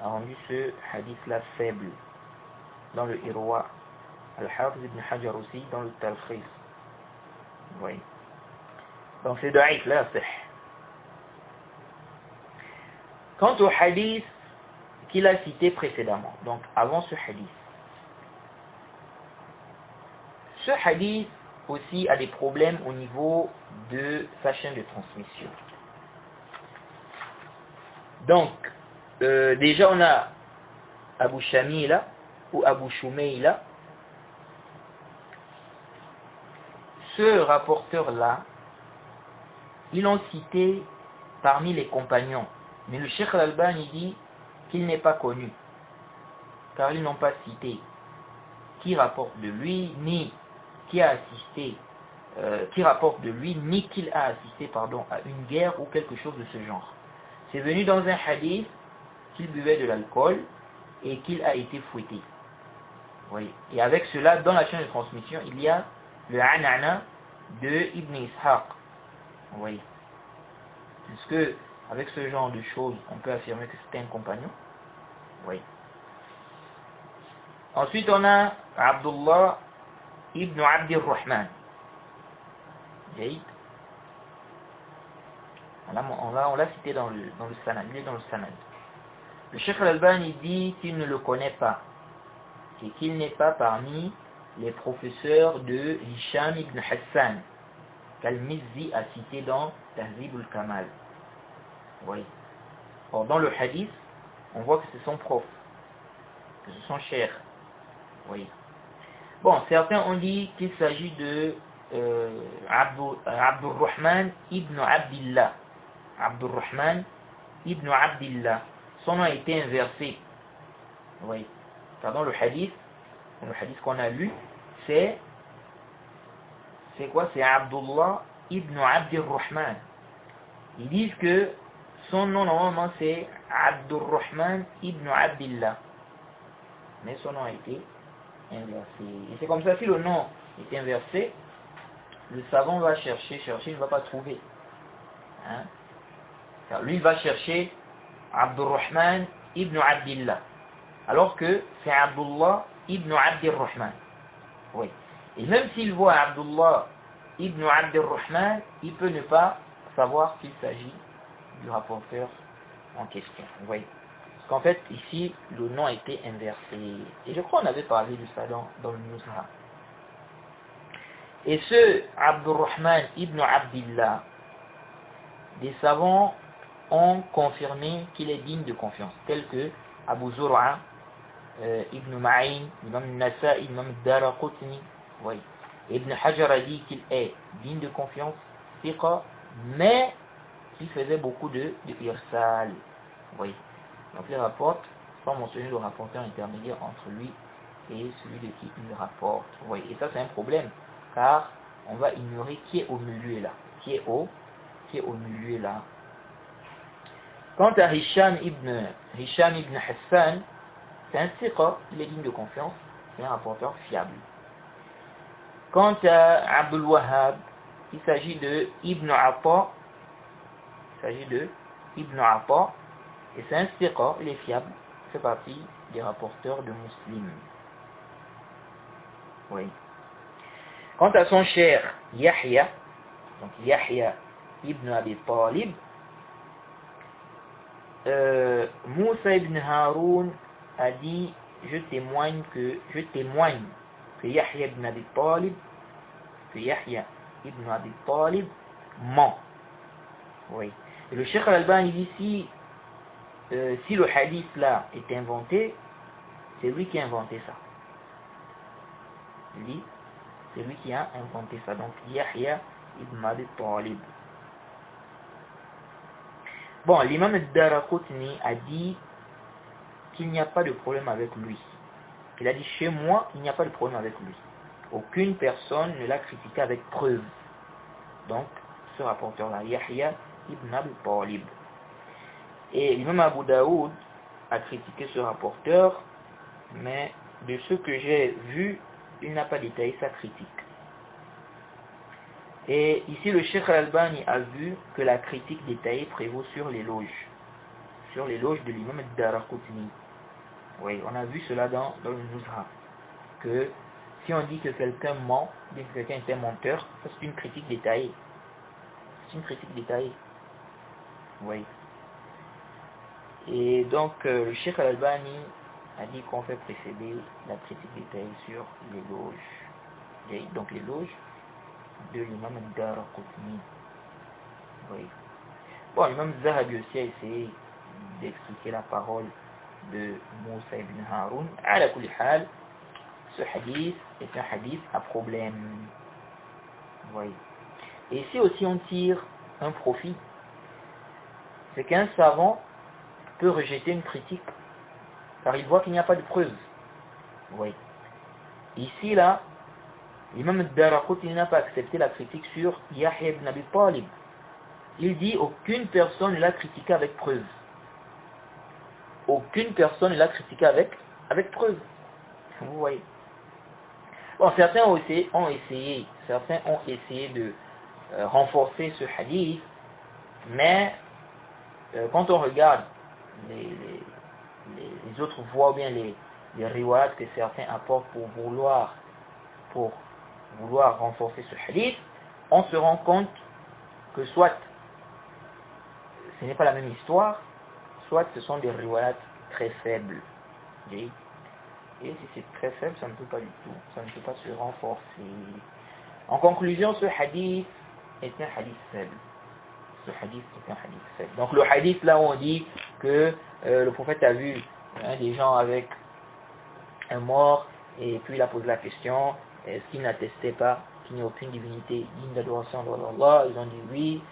Speaker 1: rendu ce hadith là faible dans le Irwa. Al-Hafiz ibn Hajar aussi dans le Talkhis. Vous voyez. Donc c'est da'if, la yasih. Quant au hadith qu'il a cité précédemment, donc avant ce hadith aussi a des problèmes au niveau de sa chaîne de transmission. Donc, déjà on a Abu Shamila ou Abu Shumayla. Ce rapporteur-là, ils l'ont cité parmi les compagnons. Mais le Cheikh Al-Albani dit qu'il n'est pas connu, car ils n'ont pas cité qui rapporte de lui, ni qui a assisté, qui rapporte de lui, ni qu'il a assisté, à une guerre ou quelque chose de ce genre. C'est venu dans un hadith qu'il buvait de l'alcool et qu'il a été fouetté. Oui. Et avec cela, dans la chaîne de transmission, il y a le anana de Ibn Ishaq. Oui. Est-ce que avec ce genre de choses, on peut affirmer que c'était un compagnon? Oui. Ensuite, on a Abdullah ibn Abdir Rahman. On l'a cité dans le sanad. Il est dans le sanad. Le Cheikh Al-Albani dit qu'il ne le connaît pas et qu'il n'est pas parmi les professeurs de Hisham ibn Hassan qu'Al-Mizzi a cité dans Tahzib al-Kamal. Oui. Or, dans le hadith, on voit que c'est son prof, que c'est son cheikh. Oui. Bon, certains ont dit qu'il s'agit de Abdurrahman ibn Abdillah. Abdurrahman ibn Abdillah. Son nom a été inversé. Oui. Car dans le hadith qu'on a lu, c'est quoi? C'est Abdullah ibn Abdirrahman. Ils disent que son nom normalement c'est Abdurrahman ibn Abdillah. Mais son nom a été inversé. Et c'est comme ça, si le nom est inversé, le savant va chercher, il ne va pas trouver. Hein? Car lui, il va chercher Abdurrahman ibn Abdillah, alors que c'est Abdullah ibn Abdirrahman. Oui. Et même s'il voit Abdullah ibn Abdirrahman, il peut ne pas savoir qu'il s'agit du rapporteur en question. Vous voyez. Parce qu'en fait, ici, le nom a été inversé. Et je crois qu'on avait parlé de ça dans le Nuzha. Et ce Abdurrahman ibn Abdillah, des savants ont confirmé qu'il est digne de confiance, tels que Abu Zur'a, Ibn Ma'in, Imam Nasa'i, Imam Daraqutni. Oui. Ibn Hajar a dit qu'il est digne de confiance, thiqa, mais qui faisait beaucoup de irsal. Oui. Donc il rapporte, sans mentionner le rapporteur intermédiaire entre lui et celui de qui il rapporte. Oui. Et ça c'est un problème, car on va ignorer qui est au milieu là. Qui est au milieu là. Quant à Hisham ibn Hassan, c'est un thiqa, il est digne de confiance, c'est un rapporteur fiable. Quant à Abdul Wahhab, il s'agit de Ibn Atta, et c'est un thiqa, il est fiable, il fait partie des rapporteurs de Muslim. Oui. Quant à son cher Yahya, donc Yahya ibn Abi Talib, Moussa ibn Haroun a dit je témoigne que Yahya ibn Abi Talib ment. Oui. Et le Cheikh Al-Albani dit si le hadith là est inventé, c'est lui qui a inventé ça. C'est lui qui a inventé ça. Donc Yahya ibn Abi Talib. Bon, l'imam al-Daraqutni a dit qu'il n'y a pas de problème avec lui. Il a dit chez moi, il n'y a pas de problème avec lui. Aucune personne ne l'a critiqué avec preuve. Donc, ce rapporteur-là, Yahya ibn Abi Talib. Et l'imam Abu Daoud a critiqué ce rapporteur, mais de ce que j'ai vu, il n'a pas détaillé sa critique. Et ici, le Cheikh Al-Albani a vu que la critique détaillée prévaut sur l'éloge de l'imam al-Daraqutni. Oui, on a vu cela dans le Nuzha, que si on dit que quelqu'un ment, dit que quelqu'un est un menteur, ça c'est une critique détaillée. Oui. Et donc, le Cheikh Al-Albani a dit qu'on fait précéder la critique détaillée sur l'éloge. Donc l'éloge de l'imam al-Daraqutni. Oui. Bon, l'imam Zahabi aussi a essayé d'expliquer la parole de Moussa ibn Haroun. À la kulli hal, ce hadith est un hadith à problème. Oui. Et ici aussi on tire un profit. C'est qu'un savant peut rejeter une critique car il voit qu'il n'y a pas de preuve. Oui. Ici là, l'imam al-Daraqutni n'a pas accepté la critique sur Yahya ibn Abi Talib. Il dit aucune personne ne l'a critiqué avec preuve. Aucune personne ne l'a critiqué avec preuve. Vous voyez. Bon, certains ont essayé de renforcer ce hadith, mais quand on regarde les autres voies ou bien les riwayat que certains apportent pour vouloir renforcer ce hadith, on se rend compte que soit ce n'est pas la même histoire, soit ce sont des riwayat très faibles. Et si c'est très faible, ça ne peut pas du tout, ça ne peut pas se renforcer. En conclusion, ce hadith est un hadith faible. Donc le hadith là où on dit que le prophète a vu des gens avec un mort et puis il a posé la question, est-ce qu'il n'attestait pas qu'il n'y a aucune divinité digne d'adoration devant Allah? Ils ont dit oui,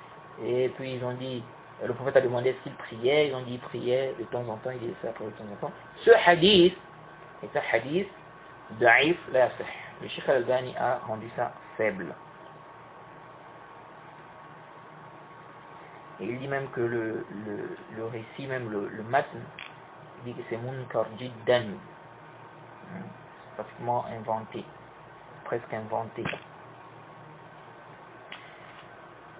Speaker 1: et puis ils ont dit, le prophète a demandé s'il priait, ils ont dit il priait de temps en temps, il disait après de temps en temps. Ce hadith est un hadith da'if la yasih. Le Cheikh Al-Albani a rendu ça faible. Et il dit même que le récit, même le matn, il dit que c'est munkar jiddan. C'est pratiquement inventé. Presque inventé.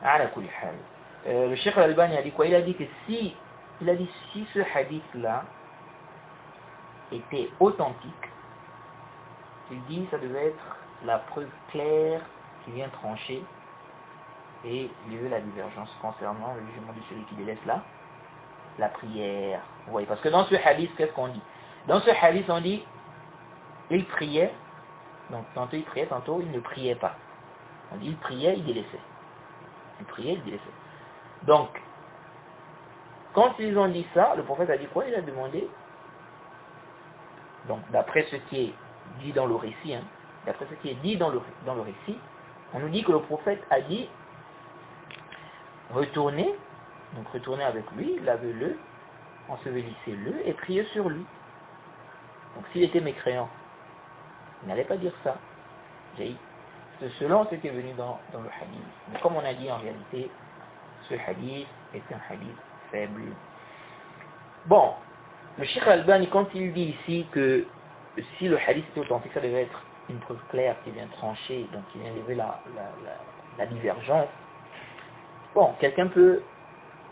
Speaker 1: Le Cheikh Al-Albani a dit quoi? Il a dit que si ce hadith-là était authentique, il dit que ça devait être la preuve claire qui vient trancher et lever la divergence concernant le jugement de celui qui délaisse la prière. Vous voyez, parce que dans ce hadith, qu'est-ce qu'on dit? Dans ce hadith, on dit il priait, donc tantôt il priait, tantôt il ne priait pas. On dit il priait, il délaissait. Il priait, il délaissait. Donc, quand ils ont dit ça, le prophète a dit quoi? Il a demandé, donc d'après ce qui est dit dans le récit, d'après ce qui est dit dans le récit, on nous dit que le prophète a dit retournez avec lui, lavez-le, ensevelissez-le et priez sur lui. Donc s'il était mécréant, il n'allait pas dire ça. C'est selon ce qui est venu dans le hadith. Mais comme on a dit en réalité, ce hadith est un hadith faible. Bon, le Cheikh Al-Albani, quand il dit ici que si le hadith est authentique, ça devait être une preuve claire qui vient trancher, donc qui vient lever la divergence. Bon, quelqu'un peut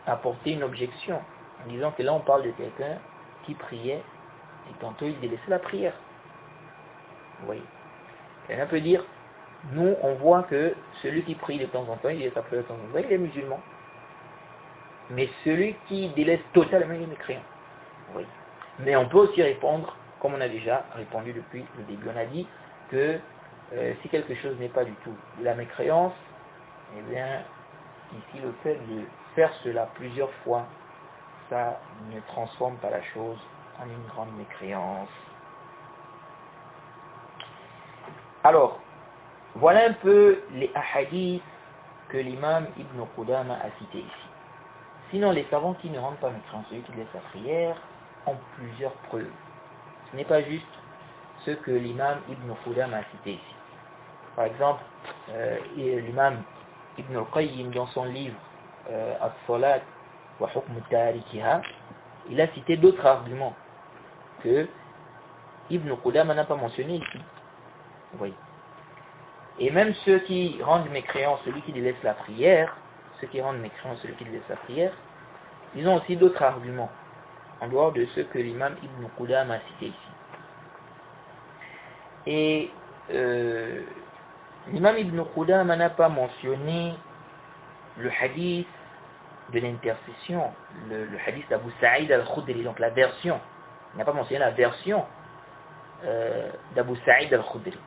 Speaker 1: apporter une objection en disant que là on parle de quelqu'un qui priait et tantôt il délaissait la prière. Vous voyez, quelqu'un peut dire, nous on voit que celui qui prie de temps en temps, il délaisse la prière de temps en temps, il est musulman. Mais celui qui délaisse totalement, il est mécréant. Oui. Mais on peut aussi répondre, comme on a déjà répondu depuis le début. On a dit que si quelque chose n'est pas du tout de la mécréance, eh bien, ici le fait de faire cela plusieurs fois, ça ne transforme pas la chose en une grande mécréance. Alors, voilà un peu les ahadiths que l'imam Ibn Qudama a cités ici. Sinon, les savants qui ne rendent pas mécréant celui qui laisse sa prière ont plusieurs preuves. Ce n'est pas juste ce que l'imam Ibn Qudama a cité ici. Par exemple, l'imam Ibn al-Qayyim, dans son livre As-Salat wa Hukm Tarikiha, il a cité d'autres arguments que Ibn Qudama n'a pas mentionné ici. Vous voyez. Et même ceux qui rendent mécréant celui qui délaisse la prière, ils ont aussi d'autres arguments en dehors de ceux que l'imam Ibn Qudama a cité ici. Et l'imam Ibn Qudama n'a pas mentionné le hadith de l'intercession, le hadith d'Abu Sa'id al-Khudri, donc la version. Il n'a pas mentionné la version d'Abu Sa'id al-Khudri.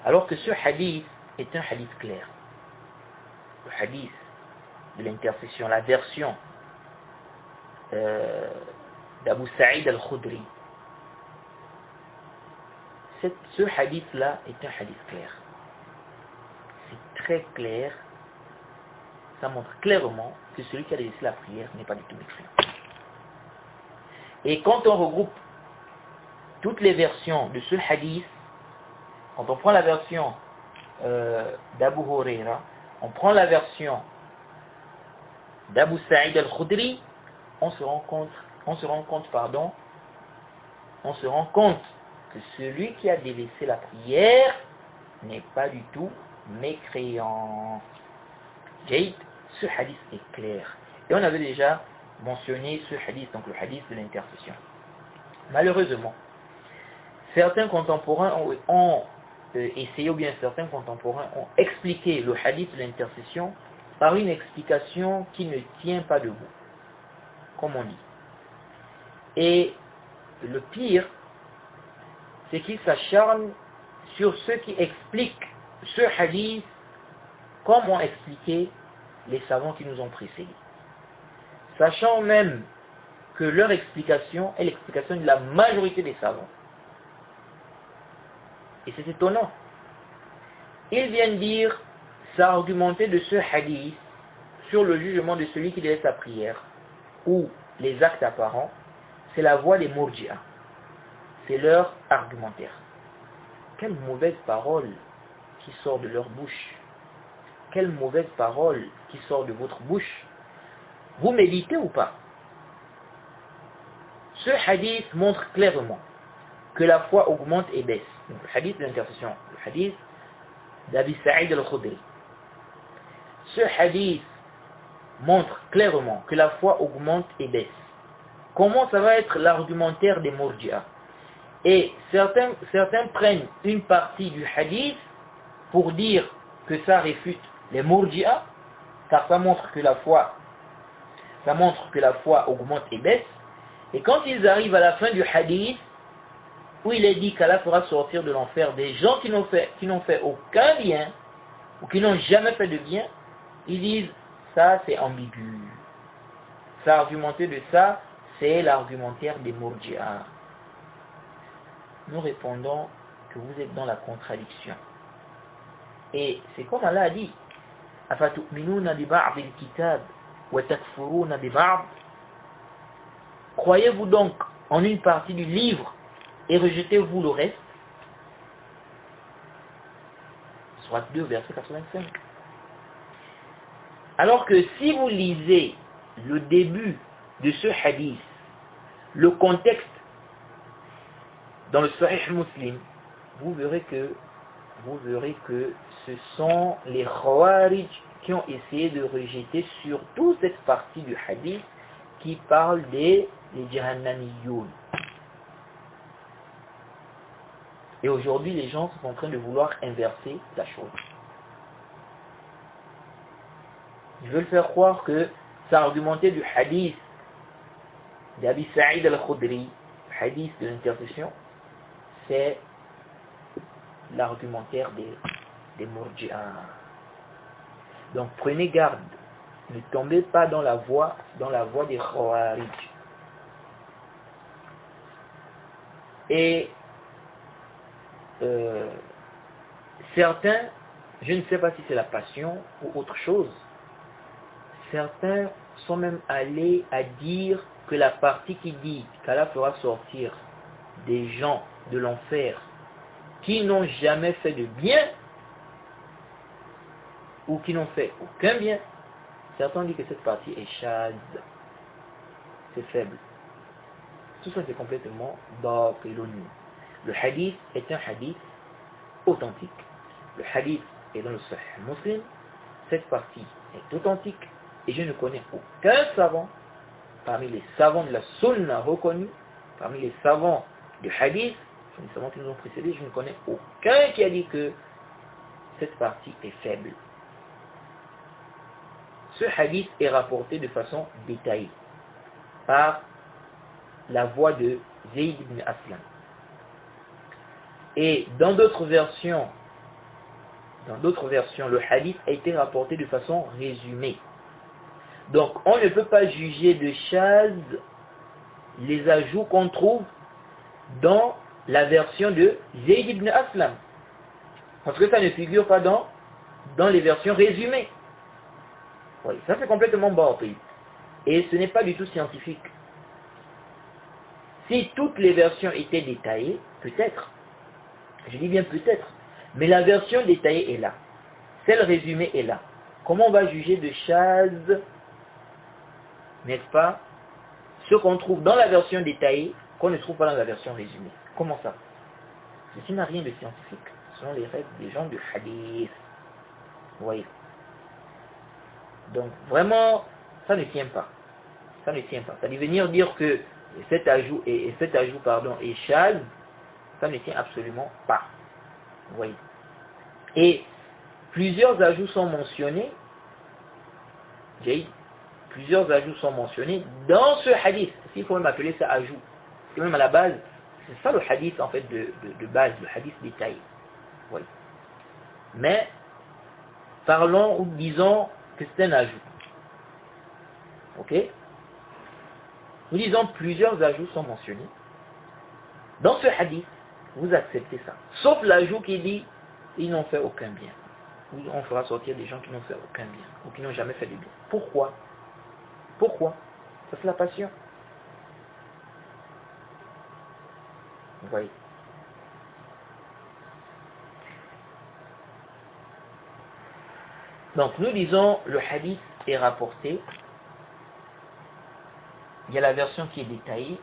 Speaker 1: Alors que ce hadith est un hadith clair. Le hadith de l'intercession, la version d'Abu Sa'id al-Khudri. Ce hadith-là est un hadith clair. C'est très clair. Ça montre clairement que celui qui a délaissé la prière n'est pas du tout mécréant. Et quand on regroupe toutes les versions de ce hadith, quand on prend la version d'Abu Huraira, on prend la version d'Abu Sa'id al-Khudri, on se rend compte que celui qui a délaissé la prière n'est pas du tout mécréant. Jaïd, ce hadith est clair. Et on avait déjà mentionné ce hadith, donc le hadith de l'intercession. Malheureusement, certains contemporains ont essayé, ou bien certains contemporains ont expliqué le hadith de l'intercession par une explication qui ne tient pas debout, comme on dit. Et le pire, c'est qu'ils s'acharnent sur ceux qui expliquent ce hadith comme ont expliqué les savants qui nous ont précédés, sachant même que leur explication est l'explication de la majorité des savants. Et c'est étonnant. Ils viennent dire, s'argumenter de ce hadith sur le jugement de celui qui délaisse la prière ou les actes apparents, c'est la voie des Murji'a. C'est leur argumentaire. Quelle mauvaise parole qui sort de leur bouche. Quelle mauvaise parole qui sort de votre bouche. Vous méditez ou pas? Ce hadith montre clairement que la foi augmente et baisse. Donc, le hadith de l'intercession, le hadith d'Abi Sa'id al-Khudri. Ce hadith montre clairement que la foi augmente et baisse. Comment ça va être l'argumentaire des Murji'a? Et certains prennent une partie du hadith pour dire que ça réfute les Murji'a, car ça montre que la foi augmente et baisse. Et quand ils arrivent à la fin du hadith, où il est dit qu'Allah fera sortir de l'enfer des gens qui n'ont fait aucun bien, ou qui n'ont jamais fait de bien, ils disent ça c'est ambigu. Ça argumenter de ça, c'est l'argumentaire des Murji'a. Nous répondons que vous êtes dans la contradiction. Et c'est comme Allah a dit, أَفَتُؤْمِنُونَ بِبَعْضِ الْكِتَابِ وَتَكْفُرُونَ بِبَعْضِ. Croyez-vous donc en une partie du livre et rejetez-vous le reste? Sourate 2, verset 85. Alors que si vous lisez le début de ce hadith, le contexte dans le Sahih Muslim, vous verrez que ce sont les Khawarij qui ont essayé de rejeter surtout cette partie du hadith qui parle des Jahannamiyoun. Et aujourd'hui, les gens sont en train de vouloir inverser la chose. Ils veulent faire croire que ça argumentait du hadith d'Abi Sa'id al-Khudri, hadith de l'intercession, c'est l'argumentaire des Murji'a. Donc prenez garde, ne tombez pas dans la voie des Khawarij. Et certains, je ne sais pas si c'est la passion ou autre chose, certains sont même allés à dire que la partie qui dit qu'Allah fera sortir des gens de l'enfer qui n'ont jamais fait de bien ou qui n'ont fait aucun bien, certains disent que cette partie est chaz, c'est faible. Tout ça c'est complètement batilun. Le hadith est un hadith authentique. Le hadith est dans le Sahih Muslim. Cette partie est authentique et je ne connais aucun savant parmi les savants de la sunna reconnus, parmi les savants du hadith, les savants qui nous ont précédés, je ne connais aucun qui a dit que cette partie est faible. Ce hadith est rapporté de façon détaillée par la voix de Zayd ibn Aslam. Et dans d'autres versions, le hadith a été rapporté de façon résumée. Donc, on ne peut pas juger de chaz les ajouts qu'on trouve dans la version de Zayd ibn Aslam. Parce que ça ne figure pas dans les versions résumées. Oui, ça c'est complètement batil. Et ce n'est pas du tout scientifique. Si toutes les versions étaient détaillées, peut-être, je dis bien peut-être, mais la version détaillée est là. Celle résumée est là. Comment on va juger de chaz, n'est-ce pas, ce qu'on trouve dans la version détaillée, qu'on ne trouve pas dans la version résumée? Comment ça? Ceci n'a rien de scientifique. Ce sont les règles des gens du hadith. Vous voyez? Donc, vraiment, ça ne tient pas. Ça ne tient pas. Ça veut venir dire que cet ajout est chaz, ça ne tient absolument pas. Vous voyez? Et plusieurs ajouts sont mentionnés. Plusieurs ajouts sont mentionnés dans ce hadith. S'il faut même appeler ça ajout. Parce que même à la base, c'est ça le hadith en fait de base, le hadith détaillé. Oui. Mais parlons ou disons que c'est un ajout. Ok? Nous disons plusieurs ajouts sont mentionnés. Dans ce hadith, vous acceptez ça. Sauf l'ajout qui dit ils n'ont fait aucun bien. Ou on fera sortir des gens qui n'ont fait aucun bien. Ou qui n'ont jamais fait de bien. Pourquoi? Pourquoi? Ça c'est la passion. Vous voyez? Donc nous disons le hadith est rapporté. Il y a la version qui est détaillée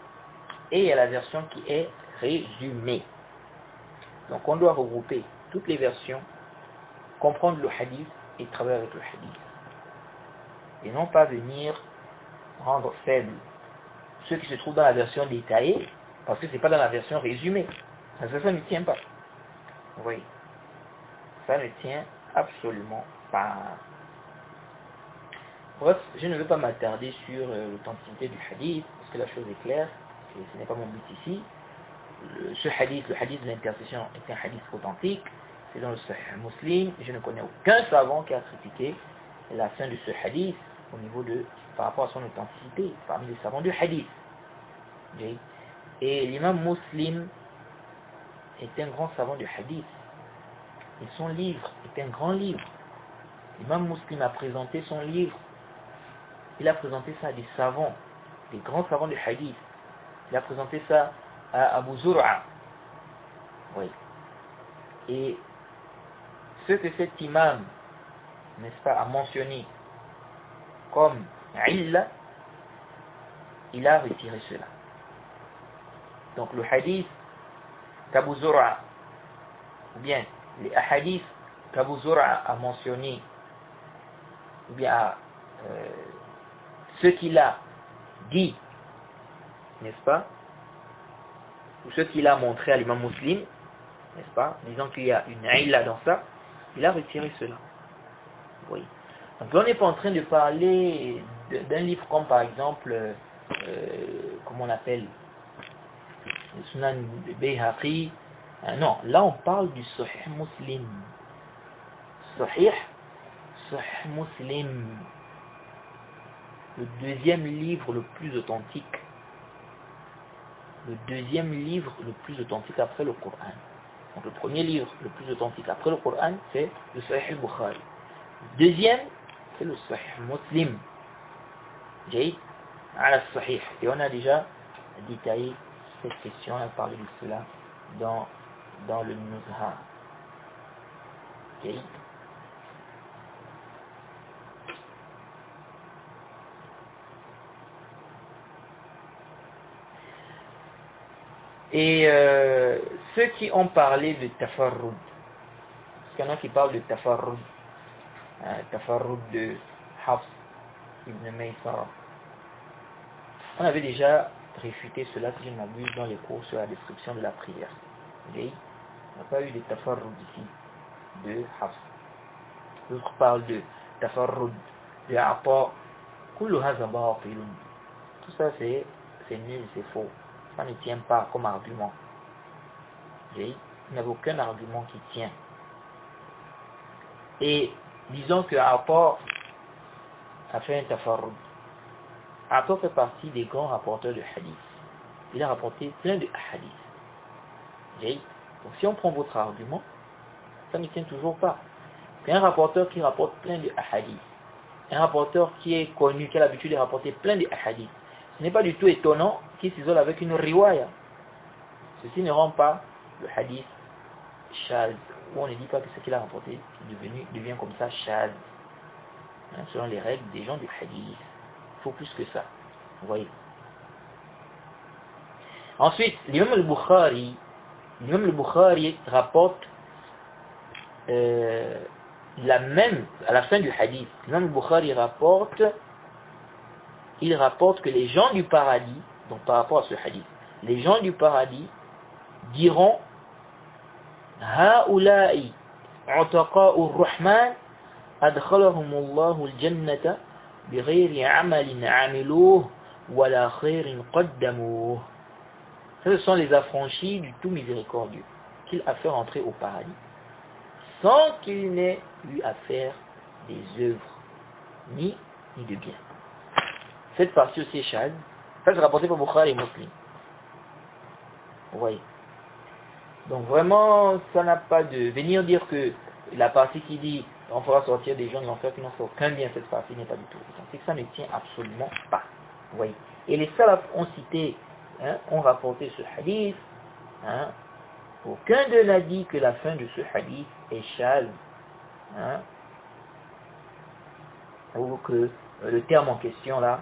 Speaker 1: et il y a la version qui est résumée. Donc on doit regrouper toutes les versions comprendre le hadith et travailler avec le hadith. Et non pas venir rendre faible ceux qui se trouvent dans la version détaillée, parce que ce n'est pas dans la version résumée. Ça ne tient pas. Vous voyez, ça ne tient absolument pas. Bref, je ne veux pas m'attarder sur l'authenticité du hadith, parce que la chose est claire, et ce n'est pas mon but ici. Ce hadith, le hadith de l'intercession, est un hadith authentique, c'est dans le Sahih Muslim. Je ne connais aucun savant qui a critiqué la fin de ce hadith au niveau de, par rapport à son authenticité, parmi les savants du hadith. Et l'imam Muslim est un grand savant du hadith, et son livre est un grand livre. L'imam Muslim a présenté son livre, il a présenté ça à des savants, des grands savants du hadith. Il a présenté ça à Abu Zur'a. Oui. Et ce que cet imam, n'est-ce pas, a mentionné comme illa, il a retiré cela. Donc le hadith qu'Abu Zur'a, ou bien les hadiths qu'Abu Zur'a a mentionné, ou bien ce qu'il a dit, n'est-ce pas, ou ce qu'il a montré à l'imam Muslim, n'est-ce pas, disant qu'il y a une illa dans ça, il a retiré cela. Oui. Donc là, on n'est pas en train de parler d'un livre comme par exemple, comment on appelle, le Sunan de Bayhaqi. Non, là on parle du Sahih Muslim. Sahih Muslim. Le deuxième livre le plus authentique. Le deuxième livre le plus authentique après le Coran. Donc le premier livre le plus authentique après le Coran, c'est le Sahih Bukhari. Le deuxième, c'est le Sahih Muslim. Jaïd ala Sahih. Et on a déjà détaillé cette question, on a parlé de cela dans le Nuzha. Jaïd. Et ceux qui ont parlé de tafarrud, parce qu'il y en a qui parlent de tafarrud, tafarrud de Hafs ibn Maysara. On avait déjà réfuté cela, si je ne m'abuse, dans les cours sur la description de la prière. Okay? On n'a pas eu de tafarrud ici, de Hafs. D'autres parlent de tafarrud, de Ata. Kullu hadha batilun. Tout ça c'est nul, c'est faux. Ça ne tient pas comme argument. Il n'y a aucun argument qui tient. Et disons que Ata a fait un tafarrud. Ata fait partie des grands rapporteurs de hadith. Il a rapporté plein de hadiths. Donc si on prend votre argument, ça ne tient toujours pas. C'est un rapporteur qui rapporte plein de hadiths. Un rapporteur qui est connu, qui a l'habitude de rapporter plein de hadiths. Ce n'est pas du tout étonnant qu'il s'isole avec une riwaya. Ceci ne rend pas le hadith shaz, où on ne dit pas que ce qu'il a rapporté devient comme ça shaz, selon les règles des gens du hadith. Il faut plus que ça. Vous voyez. Ensuite, l'imam al-Bukhari rapporte la même, à la fin du hadith, l'imam al-Bukhari rapporte que les gens du paradis, donc par rapport à ce hadith, les gens du paradis diront هؤلاء عتقاء الرحمن أدخلهم الله الجنة بغير عمل عملوه ولا خير قدموه. Ce sont les affranchis du tout miséricordieux qu'il a fait rentrer au paradis sans qu'il n'ait eu à faire des œuvres ni de bien. Cette partie aussi est chade. Ça c'est rapporté par Bukhari et Muslim. Vous voyez. Donc vraiment, ça n'a pas de... Venir dire que la partie qui dit on fera sortir des gens de l'enfer qui n'ont fait aucun bien, cette partie n'est pas du tout. C'est que ça ne tient absolument pas. Vous voyez. Et les salafs ont cité, ont rapporté ce hadith. Aucun d'eux n'a dit que la fin de ce hadith est chade. Ou que le terme en question là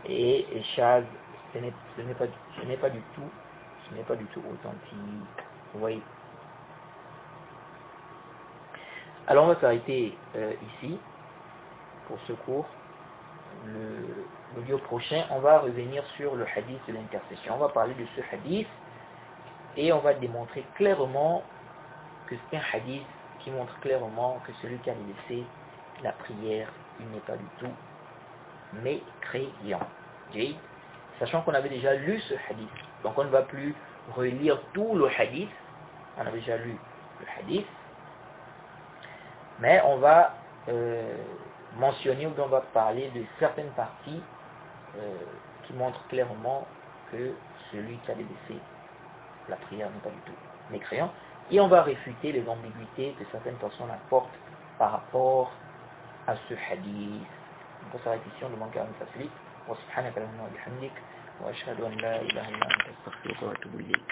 Speaker 1: est chade. Ce n'est pas du tout authentique. Vous voyez. Alors on va s'arrêter ici pour ce cours. L'audio prochain, on va revenir sur le hadith de l'intercession. On va parler de ce hadith et on va démontrer clairement que c'est un hadith qui montre clairement que celui qui a délaissé la prière, il n'est pas du tout mécréant. Okay? Sachant qu'on avait déjà lu ce hadith, donc on ne va plus relire tout le hadith, on a déjà lu le hadith, mais on va mentionner ou on va parler de certaines parties qui montrent clairement que celui qui a délaissé la prière n'est pas du tout mécréant, et on va réfuter les ambiguïtés que certaines personnes apportent par rapport à ce hadith. Donc on s'arrête ici, on demande qu'à nous facilite. Wa subhanaka Allahumma wa bihamdik wa ashhadu an la ilaha illa anta astaghfiruka wa atubu ilayk.